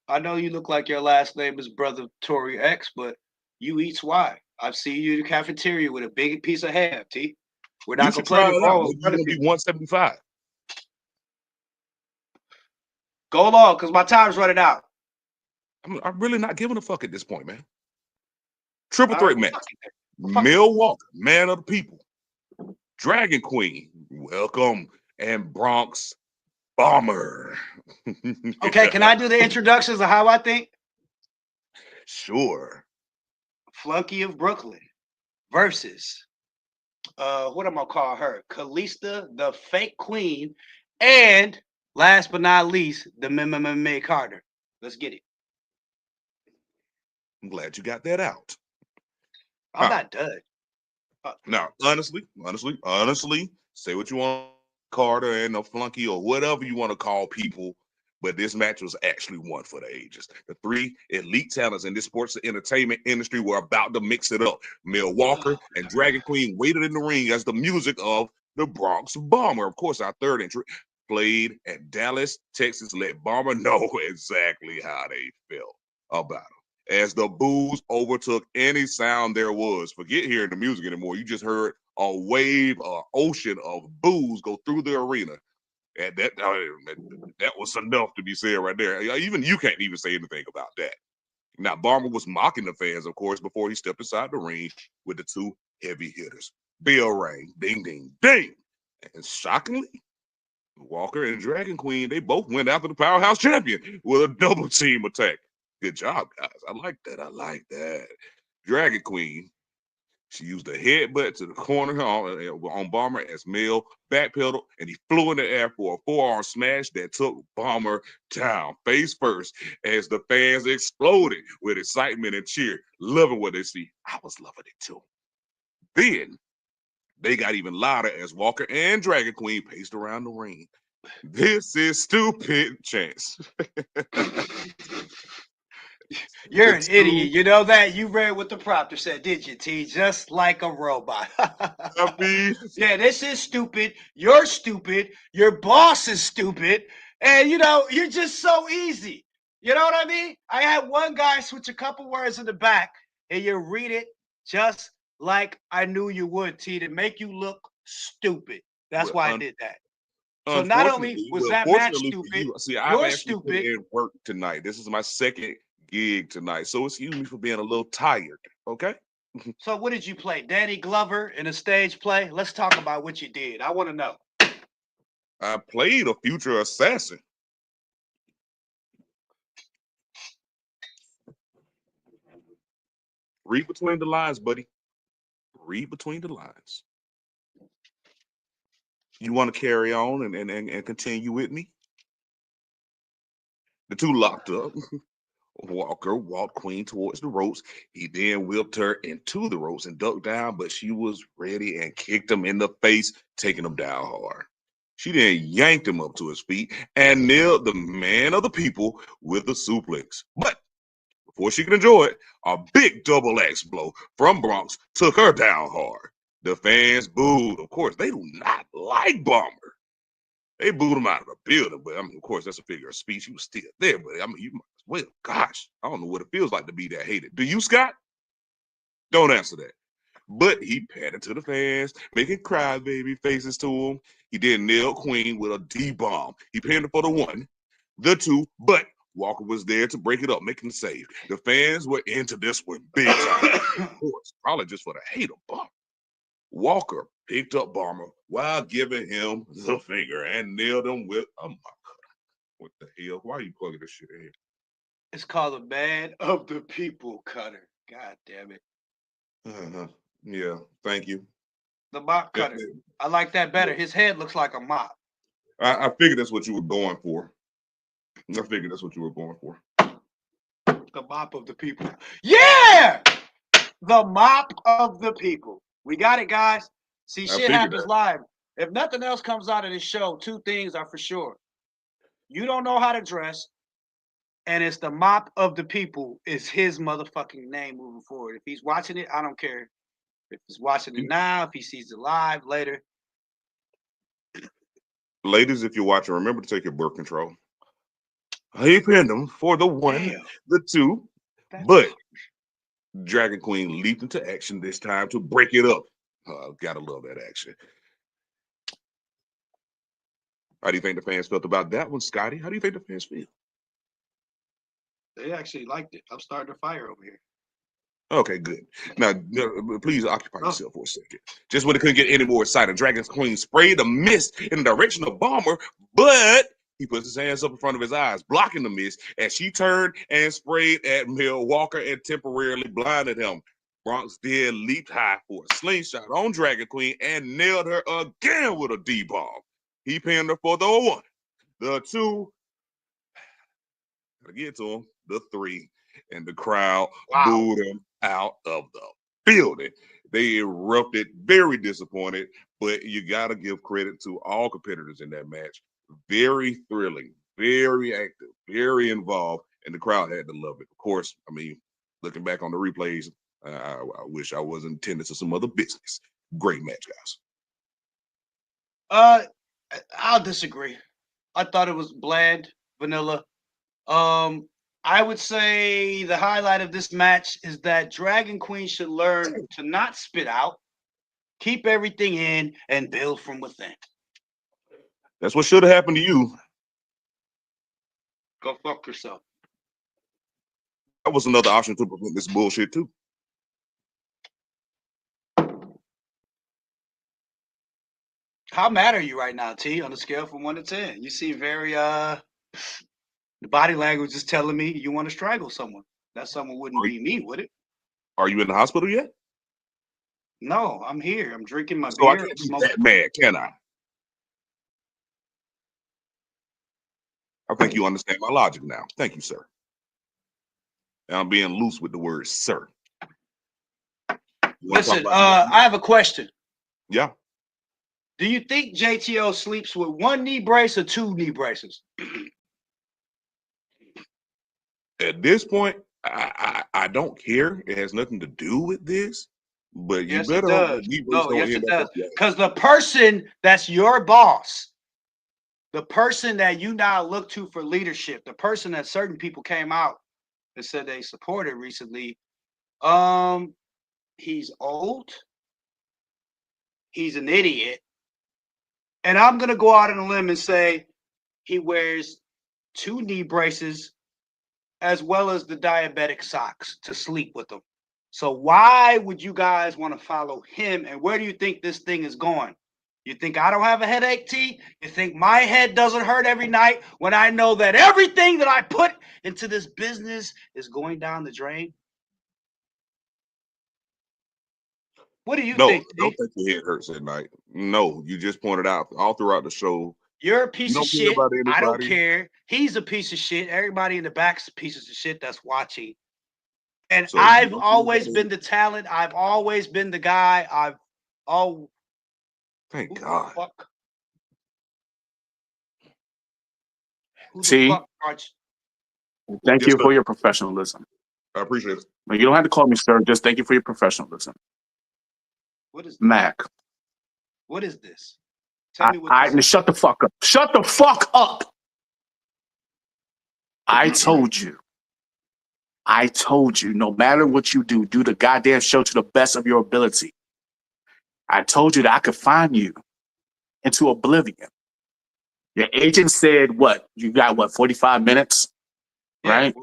I know you look like your last name is Brother Tory X, but you eat swine. I've seen you in the cafeteria with a big piece of ham, T. We're not complaining. You're gonna be 175. Go along, because my time's running out. I'm really not giving a fuck at this point, man. Triple threat match. Milwaukee, man of the people. Dragon Queen, welcome, and Bronx Bomber. Okay, can I do the introductions of how I think? Sure. Flunky of Brooklyn versus what am I gonna call her? Kalista, the fake queen, and last but not least, the May Carter. Let's get it. I'm glad you got that out. I'm not done. Now, honestly, say what you want, Carter and the flunky or whatever you want to call people, but this match was actually one for the ages. The three elite talents in this sports entertainment industry were about to mix it up. Mel Walker and Dragon Queen waited in the ring as the music of the Bronx Bomber. Of course, our third entry played at Dallas, Texas, let Bomber know exactly how they felt about him. As the boos overtook any sound there was. Forget hearing the music anymore. You just heard a wave, an ocean of boos go through the arena. And that was enough to be said right there. Even you can't even say anything about that. Now, Barber was mocking the fans, of course, before he stepped inside the ring with the two heavy hitters. Bell rang, ding, ding, ding. And shockingly, Walker and Dragon Queen, they both went after the powerhouse champion with a double team attack. Good job, guys. I like that. I like that. Dragon Queen, she used a headbutt to the corner on Bomber as Mel backpedaled, and he flew in the air for a forearm smash that took Bomber down face first as the fans exploded with excitement and cheer, loving what they see. I was loving it too. Then they got even louder as Walker and Dragon Queen paced around the ring. This is stupid, Chance. You're an idiot. You know that? You read what the prompter said, did you, T? Just like a robot. I mean, yeah, this is stupid. You're stupid. Your boss is stupid. And, you're just so easy. You know what I mean? I had one guy switch a couple words in the back, and you read it just like I knew you would, T, to make you look stupid. That's why I did that. So not only was that match stupid, I've actually put in work tonight. This is my second gig tonight, so excuse me for being a little tired. Okay. So what did you play? Danny Glover in a stage play? Let's talk about what you did. I want to know. I played a future assassin. Read between the lines, buddy. Read between the lines. You want to carry on and continue with me? The two locked up. Walker walked Queen towards the ropes. He then whipped her into the ropes and ducked down, but she was ready and kicked him in the face, taking him down hard. She then yanked him up to his feet and nailed the man of the people with a suplex. But before she could enjoy it, a big double axe blow from Bronx took her down hard. The fans booed. Of course, they do not like Bomber. They booed him out of the building, but I mean, of course, that's a figure of speech. He was still there, but I mean, you might as well. Gosh, I don't know what it feels like to be that hated. Do you, Scott? Don't answer that. But he patted to the fans, making crybaby faces to him. He then nailed Queen with a D-bomb. He pinned her for the one, the two, but Walker was there to break it up, making the save. The fans were into this one big time. Of course, probably just for the hate of Bomber. Walker picked up Bomber while giving him the finger and nailed him with a mop cutter. What the hell? Why are you plugging this shit in? It's called a man of the people cutter. God damn it. Yeah, thank you. The mop cutter. I like that better. His head looks like a mop. I figured that's what you were going for. The mop of the people. Yeah! The mop of the people. We got it, guys. See, shit happens live. If nothing else comes out of this show, two things are for sure. You don't know how to dress, and it's the mop of the people is his motherfucking name moving forward. If he's watching it, I don't care. If he's watching it now, if he sees it live later. Ladies, if you're watching, remember to take your birth control. He pinned him for the one, the two, but Dragon Queen leaped into action this time to break it up. Gotta love that action. How do you think the fans felt about that one, Scotty? How do you think the fans feel? They actually liked it. I'm starting to fire over here. Okay, good. Now, please occupy yourself for a second. Just when it couldn't get any more exciting, Dragon Queen sprayed a mist in the direction of Bomber, but He puts his hands up in front of his eyes, blocking the miss as she turned and sprayed at Mel Walker and temporarily blinded him. Bronx then leaped high for a slingshot on Dragon Queen and nailed her again with a D-bomb. He pinned her for the 1, the 2, gotta get to him, the 3, and the crowd booed him out of the building. They erupted, very disappointed, but you gotta give credit to all competitors in that match. Very thrilling, very active, very involved, and the crowd had to love it. Of course, I mean, looking back on the replays, I wish I wasn't attending to some other business. Great match, guys. I'll disagree. I thought it was bland, vanilla. I would say the highlight of this match is that Dragon Queen should learn to not spit out, keep everything in, and build from within. That's what should have happened to you. Go fuck yourself. That was another option to prevent this bullshit too. How mad are you right now, T, on a scale from 1 to 10? You seem very the body language is telling me you want to strangle someone. That someone wouldn't be me, would it? Are you in the hospital yet? No, I'm here. I'm drinking my beer. I can't be that mad, can I? I think you understand my logic now. Thank you, sir. And I'm being loose with the word sir. Listen, I have a question. Yeah. Do you think JTO sleeps with 1 knee brace or 2 knee braces? At this point, I don't care. It has nothing to do with this. But you better hope the yes, it does. Because the person that's your boss, the person that you now look to for leadership, the person that certain people came out and said they supported recently, he's old, he's an idiot, and I'm gonna go out on a limb and say he wears 2 knee braces as well as the diabetic socks to sleep with them. So why would you guys want to follow him? And where do you think this thing is going? You think I don't have a headache, T? You think my head doesn't hurt every night when I know that everything that I put into this business is going down the drain? What do you think, T? No, don't think your head hurts at night. No, you just pointed out all throughout the show. You're a piece of shit. I don't care. He's a piece of shit. Everybody in the back's pieces of shit that's watching. And so I've always been the talent. I've always been the guy. Thank God. See, thank you for your professionalism. I appreciate it. But you don't have to call me sir. Just thank you for your professionalism. What is this? Mac? What is this? Tell me what shut the fuck up. Shut the fuck up. I told you, no matter what you do the goddamn show to the best of your ability. I told you that I could find you into oblivion. Your agent said, what? You got, 45 minutes? Right?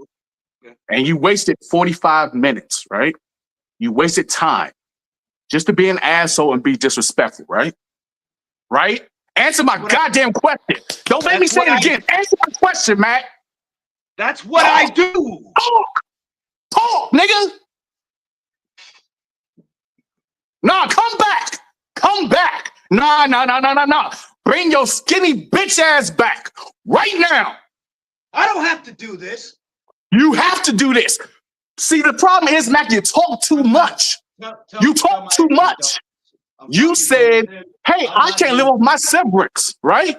Yeah. And you wasted 45 minutes, right? You wasted time just to be an asshole and be disrespectful, right? Right? Answer my goddamn question. Don't make me say it again. Answer my question, Matt. That's what I do. Talk, nigga. Nah, come back. Come back. Nah. Bring your skinny bitch ass back right now. I don't have to do this. You have to do this. See, the problem is, Mac, you talk too much. You talk too much. You said, hey, I can't live off my siblings, right?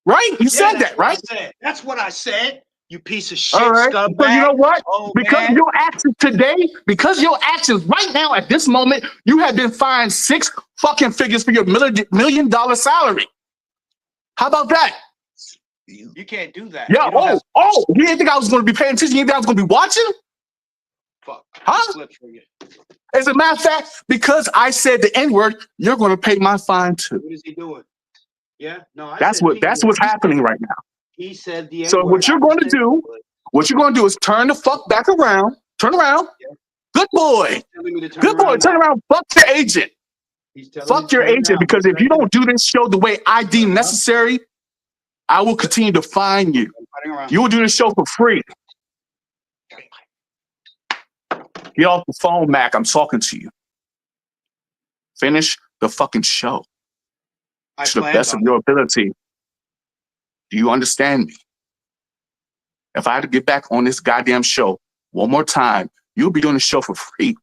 Right? You said that, right? That's what I said. You piece of shit, all right. scumbag. So you know what? Oh, because man. your actions today, because your actions right now at this moment, you have been fined 6 fucking figures for your $1 million salary. How about that? You can't do that. Yeah. You didn't think I was going to be paying attention? You didn't think I was going to be watching? Fuck. Huh? As a matter of fact, because I said the N-word, you're going to pay my fine too. What is he doing? Yeah. No. That's what's happening right now. He said the N-word. So what you're going to do is turn the fuck back around. Turn around. Yeah. Good boy. Good boy. Turn around. Fuck your agent. Fuck your agent, because if you don't do this show the way I deem necessary, I will continue to find you. You will do the show for free. Get off the phone, Mac. I'm talking to you. Finish the fucking show to the best of your ability. Do you understand me? If I had to get back on this goddamn show one more time, you'll be doing the show for free.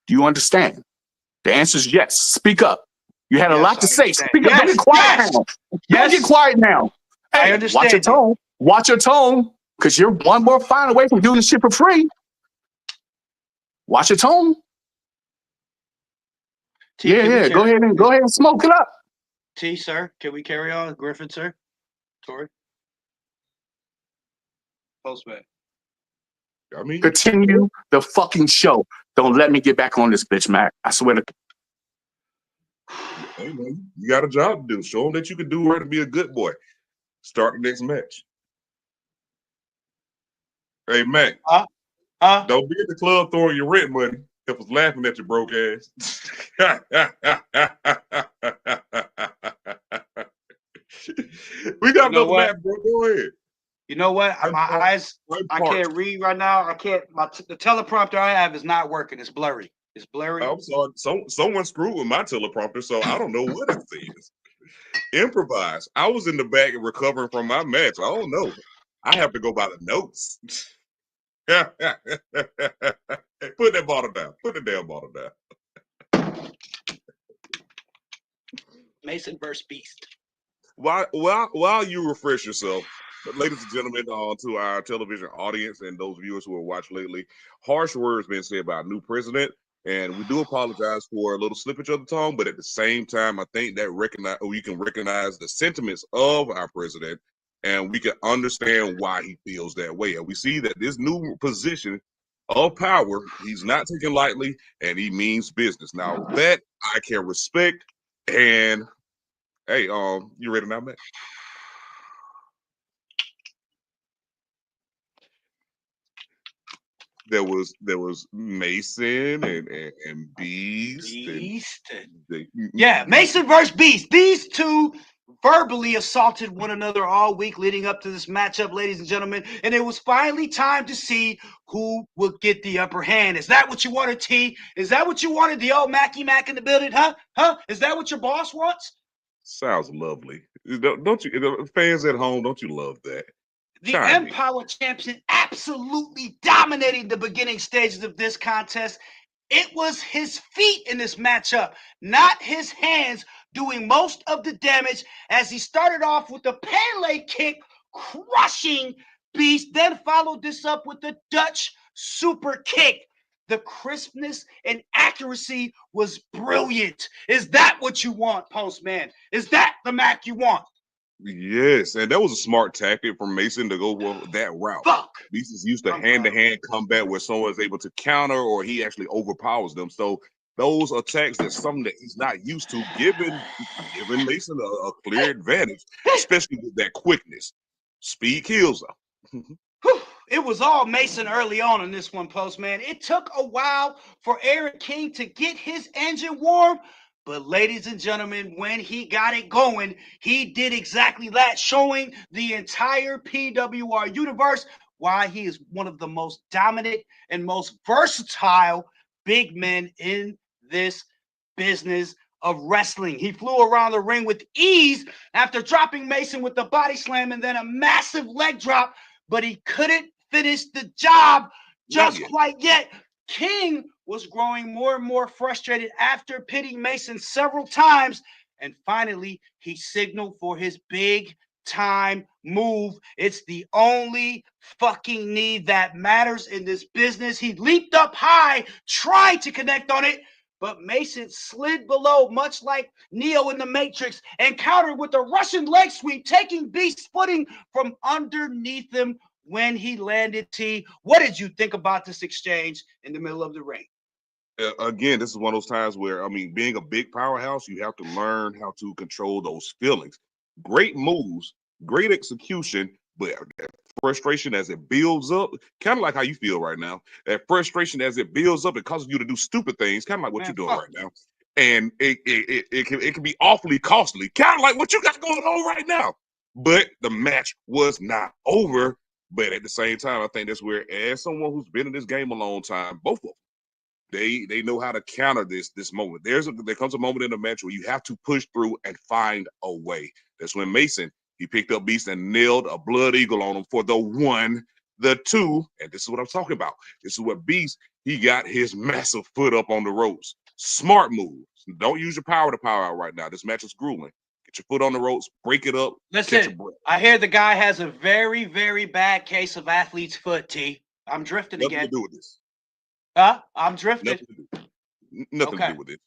Do you understand? The answer is yes. Speak up. You had a lot to say. Speak up. Don't get quiet now. Don't get quiet now. Hey, I understand. Watch your tone. Watch your tone, because you're one more fine away from doing the shit for free. Watch your tone. T, Yeah. Go ahead and smoke it up. T, sir, can we carry on? Griffin, sir, Tori, Postman. I mean, Continue the fucking show. Don't let me get back on this bitch, Mac. I swear to. Hey man, you got a job to do. Show them that you can do right and be a good boy. Start the next match. Hey Mac, don't be at the club throwing your rent money. If was laughing at your broke ass. We got another match, bro. Go ahead. You know what? My eyes, I can't read right now. I can't. The teleprompter I have is not working. It's blurry. It's blurry. I'm sorry. Someone screwed with my teleprompter, so I don't know what it says. Improvise. I was in the back recovering from my match. I don't know. I have to go by the notes. Put that bottle down. Put the damn bottle down. Mason versus Beast. While you refresh yourself, ladies and gentlemen, to our television audience and those viewers who have watched lately, harsh words being said by a new president, and we do apologize for a little slippage of the tongue, but at the same time, I think that we can recognize the sentiments of our president, and we can understand why he feels that way. And we see that this new position of power, he's not taken lightly, and he means business. Now that I can respect. And hey, you ready now, Matt? There was Mason and Beast. Yeah, Mason versus Beast. These two verbally assaulted one another all week leading up to this matchup, ladies and gentlemen. And it was finally time to see who would get the upper hand. Is that what you wanted, T? Is that what you wanted, the old Mackie Mac in the building? Huh? Is that what your boss wants? Sounds lovely. Don't you, fans at home, don't you love that? The Empower champion absolutely dominating the beginning stages of this contest. It was his feet in this matchup, not his hands, doing most of the damage as he started off with the Pele kick, crushing Beast, then followed this up with the Dutch super kick. The crispness and accuracy was brilliant. Is that what you want, Postman? Is that the Mac you want? Yes, and that was a smart tactic from Mason to go that route. Beast is used to hand-to-hand combat where someone's able to counter or he actually overpowers them. So those attacks, that's something that he's not used to, giving Mason a clear advantage, especially with that quickness. Speed kills him. It was all Mason early on in this one, Postman. It took a while for Aaron King to get his engine warm, but ladies and gentlemen, when he got it going, he did exactly that, showing the entire PWR universe why he is one of the most dominant and most versatile big men in this business of wrestling. He flew around the ring with ease after dropping Mason with the body slam and then a massive leg drop, but he couldn't finish the job just quite yet. King was growing more and more frustrated after pitting Mason several times, and finally he signaled for his big time move. It's the only fucking knee that matters in this business. He leaped up high, tried to connect on it, but Mason slid below, much like Neo in the Matrix, and countered with a Russian leg sweep, taking Beast's footing from underneath him when he landed. T, what did you think about this exchange in the middle of the ring? Again, this is one of those times where, I mean, being a big powerhouse, you have to learn how to control those feelings. Great moves, great execution, but that frustration as it builds up, kind of like how you feel right now. That frustration as it builds up, it causes you to do stupid things, kind of like what you're doing right now. And it can be awfully costly, kind of like what you got going on right now. but the match was not over. But at the same time, I think that's where, as someone who's been in this game a long time, both of them, they know how to counter this moment. There comes a moment in the match where you have to push through and find a way. That's when Mason, he picked up Beast and nailed a Blood Eagle on him for the 1, the 2, and this is what I'm talking about. This is what Beast, he got his massive foot up on the ropes. Smart move. Don't use your power to power out right now. This match is grueling. Get your foot on the ropes, break it up. Listen, I hear the guy has a very, very bad case of athlete's foot, T. I'm drifting Nothing again. to do with this. I'm drifting. Nothing to do with it.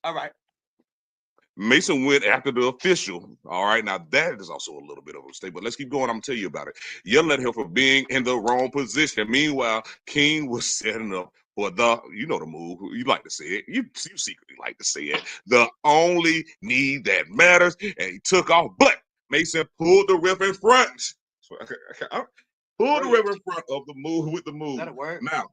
All right. Mason went after the official. All right, now that is also a little bit of a mistake, but let's keep going. I'm gonna tell you about it. Yelling at him for being in the wrong position. Meanwhile, King was setting up for the, you know the move. You like to say it. You secretly like to say it. The only knee that matters, and he took off. But Mason pulled the ref in front. So pulled the ref in front of the move with the move. Is that a word? Now,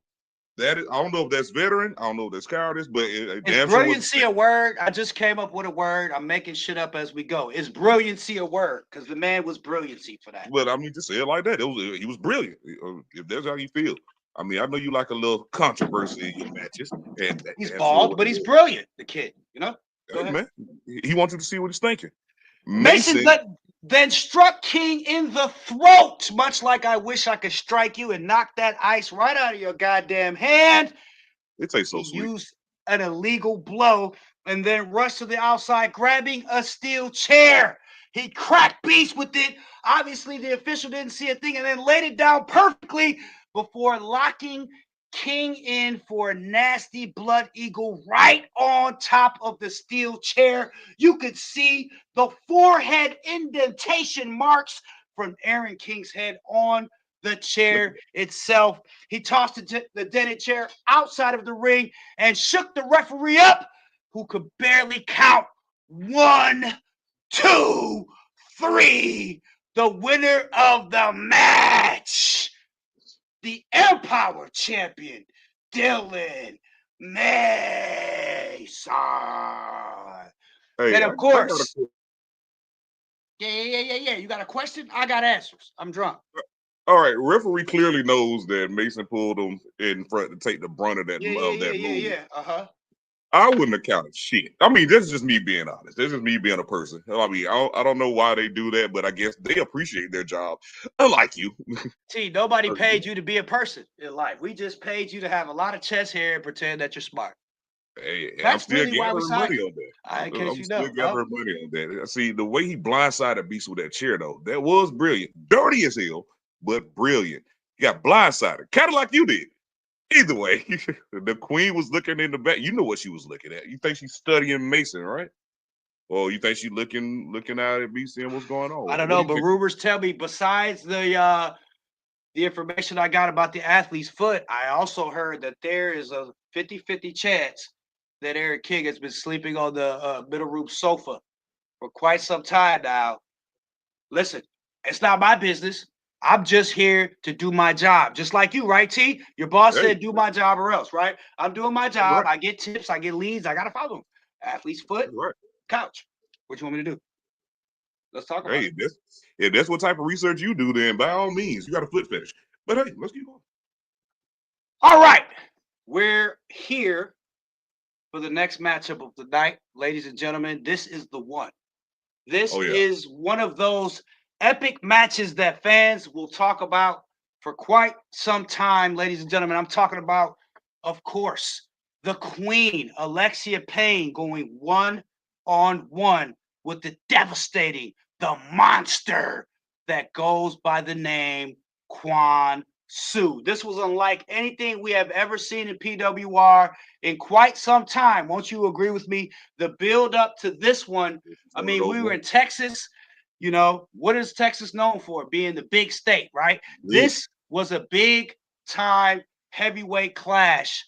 that is, I don't know if that's veteran. I don't know if that's cowardice, but is brilliancy a word? I just came up with a word. I'm making shit up as we go. Is brilliancy a word? Because the man was brilliancy for that. But I mean, to say it like that, he was brilliant. If that's how you feel. I mean, I know you like a little controversy in your matches. And he's bald, but he's brilliant, the kid, you know? Go ahead. Man, he wants you to see what he's thinking. Mason then struck King in the throat, much like I wish I could strike you and knock that ice right out of your goddamn hand. It tastes so sweet. Used an illegal blow and then rushed to the outside, grabbing a steel chair. He cracked Beast with it. Obviously, the official didn't see a thing and then laid it down perfectly before locking King in for a nasty Blood Eagle right on top of the steel chair. You could see the forehead indentation marks from Aaron King's head on the chair itself. He tossed the dented chair outside of the ring and shook the referee up, who could barely count 1, 2, 3. The winner of the match, the Empower champion, Dylan Mason. Hey, and of course, yeah. You got a question? I got answers. I'm drunk. All right, referee clearly knows that Mason pulled him in front to take the brunt of that move. Yeah. I wouldn't have counted shit. I mean, this is just me being honest. This is me being a person. I mean, I don't know why they do that, but I guess they appreciate their job. Unlike you. T, nobody paid you to be a person in life. We just paid you to have a lot of chest hair and pretend that you're smart. Hey, I'm still really gathering money on that. I'm still gathering money on that. See, the way he blindsided Beast with that chair, though, that was brilliant. Dirty as hell, but brilliant. He got blindsided, kind of like you did. Either way, the queen was looking in the back. You know what she was looking at. You think she's studying Mason, right? Or you think she's looking out at Beast, seeing what's going on? I don't know, but rumors tell me, besides the information I got about the athlete's foot, I also heard that there is a 50-50 chance that Aaron King has been sleeping on the middle room sofa for quite some time now. Listen, it's not my business. I'm just here to do my job. Just like you, right, T? Your boss said do my job or else, right? I'm doing my job. Right. I get tips. I get leads. I got to follow them. Athlete's foot, couch. What you want me to do? Let's talk about it. If that's what type of research you do, then by all means, you got a foot fetish. But hey, let's keep going. All right. We're here for the next matchup of the night. Ladies and gentlemen, this is the one. This is one of those epic matches that fans will talk about for quite some time, ladies and gentlemen. I'm talking about, of course, the queen, Alexia Payne, going 1-on-1 with the devastating, the monster that goes by the name Kwon Sue. This was unlike anything we have ever seen in PWR in quite some time. Won't you agree with me? The build up to this one, I mean, we were in Texas. You know, what is Texas known for? Being the big state, right? Yeah. This was a big time heavyweight clash,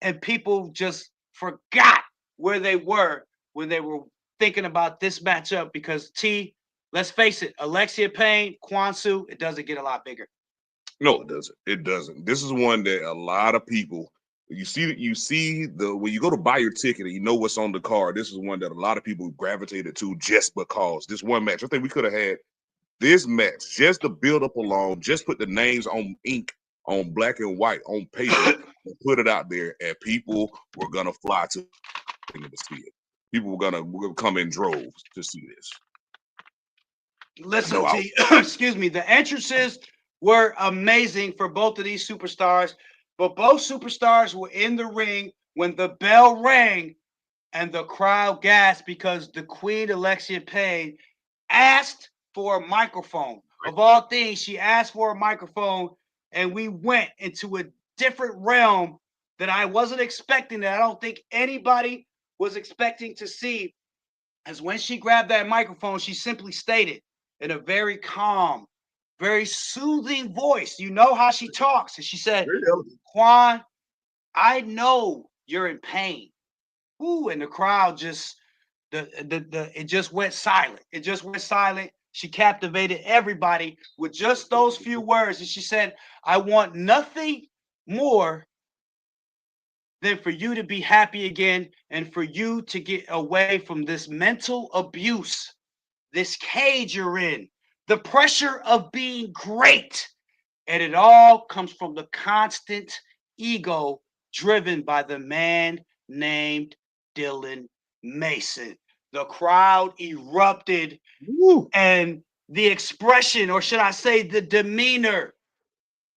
and people just forgot where they were when they were thinking about this matchup because, T, let's face it, Alexia Payne, Kwon Sue, it doesn't get a lot bigger. No, it doesn't. It doesn't. This is one that a lot of people, when you go to buy your ticket and you know what's on the card, this is one that a lot of people gravitated to just because this one match. I think we could have had This match, just the build up alone, just put the names on ink, on black and white, on paper, and put it out there, and people were gonna fly to see it. People were gonna come in droves to see this. Listen, T, excuse me. The entrances were amazing for both of these superstars, but both superstars were in the ring when the bell rang and the crowd gasped because the Queen Alexia Payne asked for a microphone. Of all things, she asked for a microphone, and we went into a different realm that I wasn't expecting, that I don't think anybody was expecting to see. As when she grabbed that microphone, she simply stated in a very calm, very soothing voice, you know how she talks, and she said, Quan, I know you're in pain. Ooh, and the crowd just it just went silent. It just went silent. She captivated everybody with just those few words. And she said, I want nothing more than for you to be happy again and for you to get away from this mental abuse, this cage you're in, the pressure of being great. And it all comes from the constant ego driven by the man named Dylan Mason. The crowd erupted. Woo. And the expression, or should I say the demeanor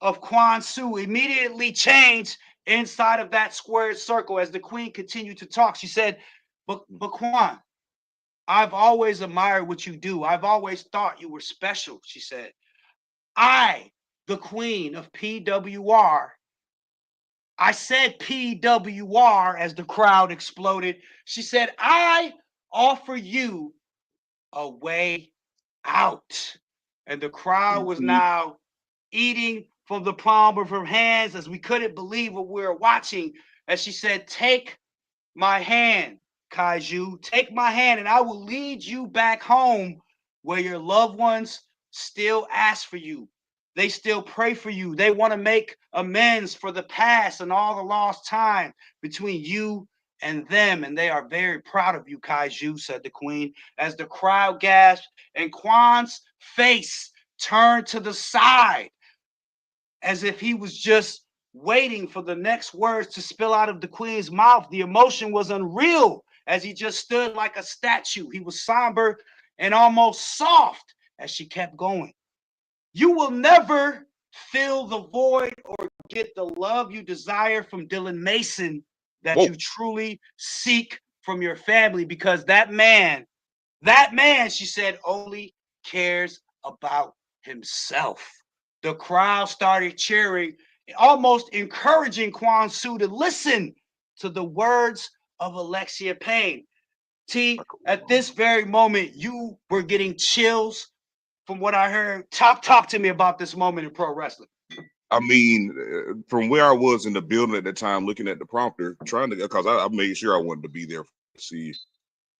of Quan Su immediately changed inside of that squared circle as the Queen continued to talk. She said, but Quan, I've always admired what you do. I've always thought you were special, she said. I, the Queen of PWR, I said PWR as the crowd exploded. She said, I offer you a way out. And the crowd was now eating from the palm of her hands as we couldn't believe what we were watching. As she said, take my hand, Kaiju, take my hand, and I will lead you back home where your loved ones still ask for you. They still pray for you. They want to make amends for the past and all the lost time between you and them. And they are very proud of you, Kaiju, said the Queen, as the crowd gasped and Quan's face turned to the side as if he was just waiting for the next words to spill out of the Queen's mouth. The emotion was unreal as he just stood like a statue. He was somber and almost soft as she kept going. You will never fill the void or get the love you desire from Dylan Mason that you truly seek from your family, because that man, she said, only cares about himself. The crowd started cheering, almost encouraging Quan Su to listen to the words of Alexia Payne. T, at this very moment, you were getting chills from what I heard. Talk to me about this moment in pro wrestling. I mean, from where I was in the building at the time, looking at the prompter, trying to, because I made sure I wanted to be there to see.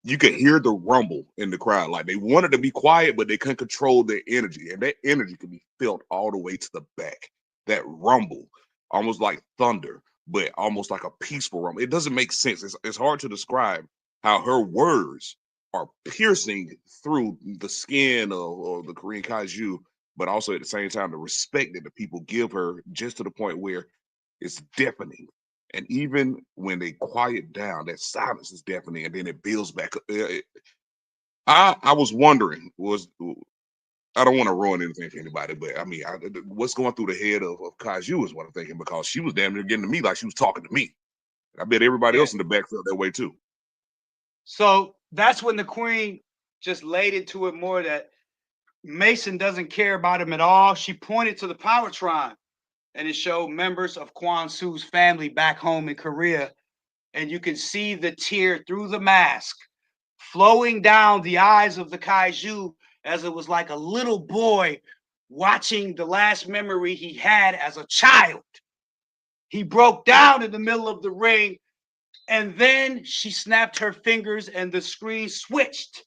You could hear the rumble in the crowd. Like they wanted to be quiet, but they couldn't control their energy. And that energy could be felt all the way to the back. That rumble, almost like thunder, but almost like a peaceful rumble. It doesn't make sense. It's hard to describe how her words are piercing through the skin of the Korean Kaiju, but also at the same time, the respect that the people give her, just to the point where it's deafening. And even when they quiet down, that silence is deafening, and then it builds back up. I was wondering, I don't want to ruin anything for anybody, but I mean, what's going through the head of Kaiju is what I'm thinking, because she was damn near getting to me like she was talking to me. I bet everybody else in the back felt that way too. So that's when the Queen just laid into it more that Mason doesn't care about him at all. She pointed to the Powertron, and it showed members of Quan Su's family back home in Korea. And you can see the tear through the mask flowing down the eyes of the Kaiju, as it was like a little boy watching the last memory he had as a child. He broke down in the middle of the ring, and then she snapped her fingers and the screen switched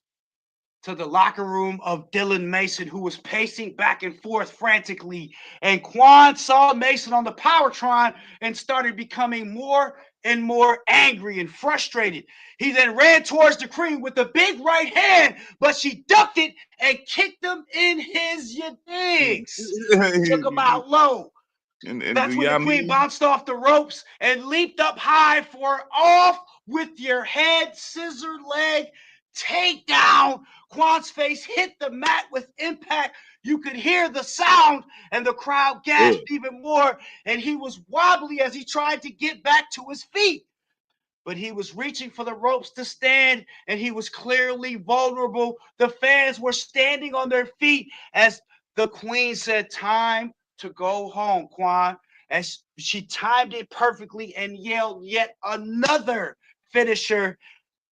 to the locker room of Dylan Mason, who was pacing back and forth frantically. And Quan saw Mason on the Powertron and started becoming more and more angry and frustrated. He then ran towards the queen with a big right hand, but she ducked it and kicked him in his digs. Took him out low. And That's when the queen bounced off the ropes and leaped up high for off with your head, scissor leg, takedown. Quan's face hit the mat with impact. You could hear the sound, and the crowd gasped even more, and he was wobbly as he tried to get back to his feet. But he was reaching for the ropes to stand, and he was clearly vulnerable. The fans were standing on their feet as the queen said, "Time to go home, Quan," as she timed it perfectly and yelled yet another finisher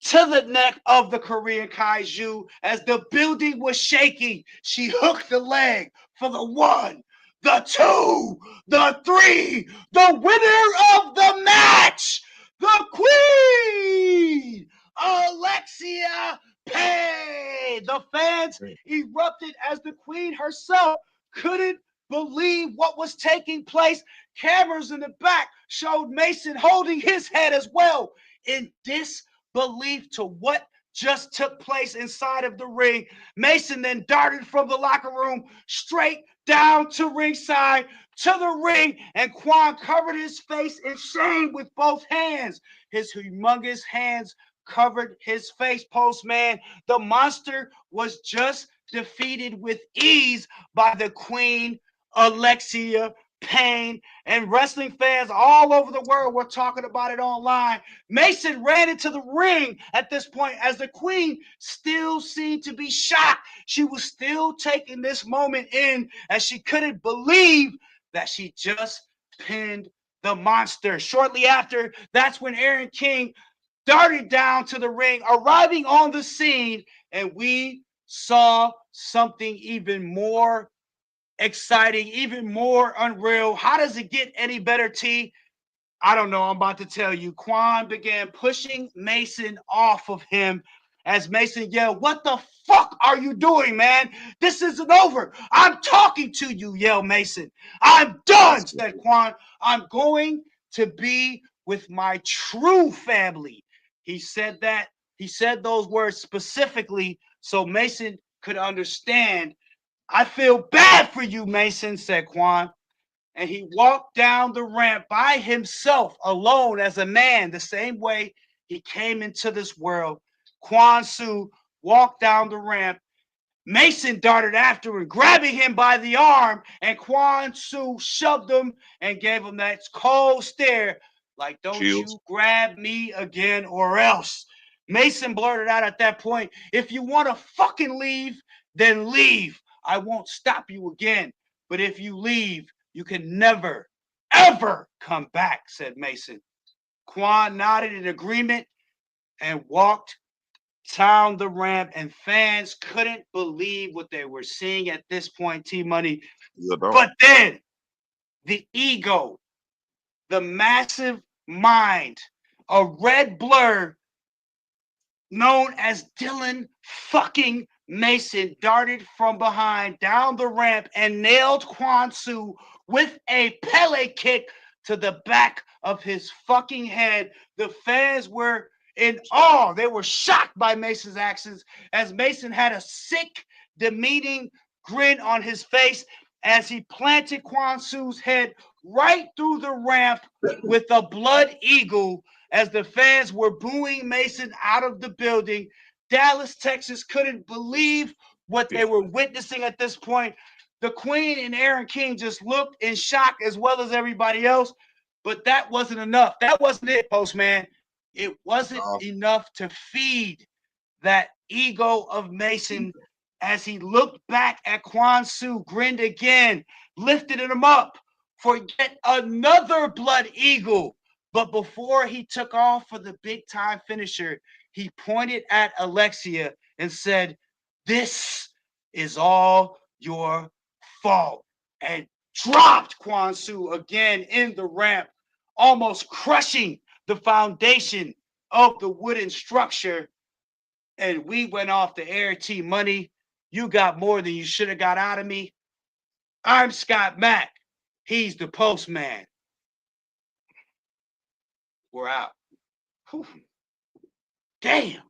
to the neck of the Korean Kaiju. As the building was shaking, she hooked the leg for the 1, the 2, the 3, the winner of the match, the Queen, Alexia Payne. The fans erupted as the Queen herself couldn't believe what was taking place. Cameras in the back showed Mason holding his head as well in disbelief to what just took place inside of the ring. Mason then darted from the locker room straight down to ringside to the ring, and Quan covered his face in shame with both hands. His humongous hands covered his face, Postman. The monster was just defeated with ease by the Queen, Alexia Payne, and wrestling fans all over the world were talking about it online. Mason ran into the ring at this point as the Queen still seemed to be shocked. She was still taking this moment in as she couldn't believe that she just pinned the monster. Shortly after, that's when Aaron King darted down to the ring, arriving on the scene, and we saw something even more exciting, even more unreal. How does it get any better, T? I don't know. I'm about to tell you. Quan began pushing Mason off of him as Mason yelled, "What the fuck are you doing, man? This isn't over. I'm talking to you," yelled Mason. "I'm done," said Quan. "I'm going to be with my true family." He said that. He said those words specifically so Mason could understand. "I feel bad for you, Mason," said Quan. And he walked down the ramp by himself, alone as a man, the same way he came into this world. Quan Su walked down the ramp. Mason darted after him, grabbing him by the arm, and Quan Su shoved him and gave him that cold stare like, "Don't you grab me again or else." Mason blurted out at that point, "If you want to fucking leave, then leave. I won't stop you again. But if you leave, you can never, ever come back," said Mason. Quan nodded in agreement and walked down the ramp, and fans couldn't believe what they were seeing at this point, T-Money. But then the ego, the massive mind, a red blur known as Dylan fucking Mason, darted from behind down the ramp and nailed Quan Su with a Pele kick to the back of his fucking head. The fans were in awe. They were shocked by Mason's actions as Mason had a sick, demeaning grin on his face as he planted Quan Su's head right through the ramp with a blood eagle. As the fans were booing Mason out of the building, Dallas, Texas couldn't believe what they were witnessing at this point. The Queen and Aaron King just looked in shock as well as everybody else, but that wasn't enough. That wasn't it, Postman. It wasn't enough to feed that ego of Mason as he looked back at Quan Su, grinned again, lifted him up for yet another blood eagle. But before he took off for the big time finisher, he pointed at Alexia and said, "This is all your fault," and dropped Quan Su again in the ramp, almost crushing the foundation of the wooden structure. And we went off the air. T-Money. You got more than you should have got out of me. I'm Scott Mack. He's the Postman. We're out. Whew. Damn.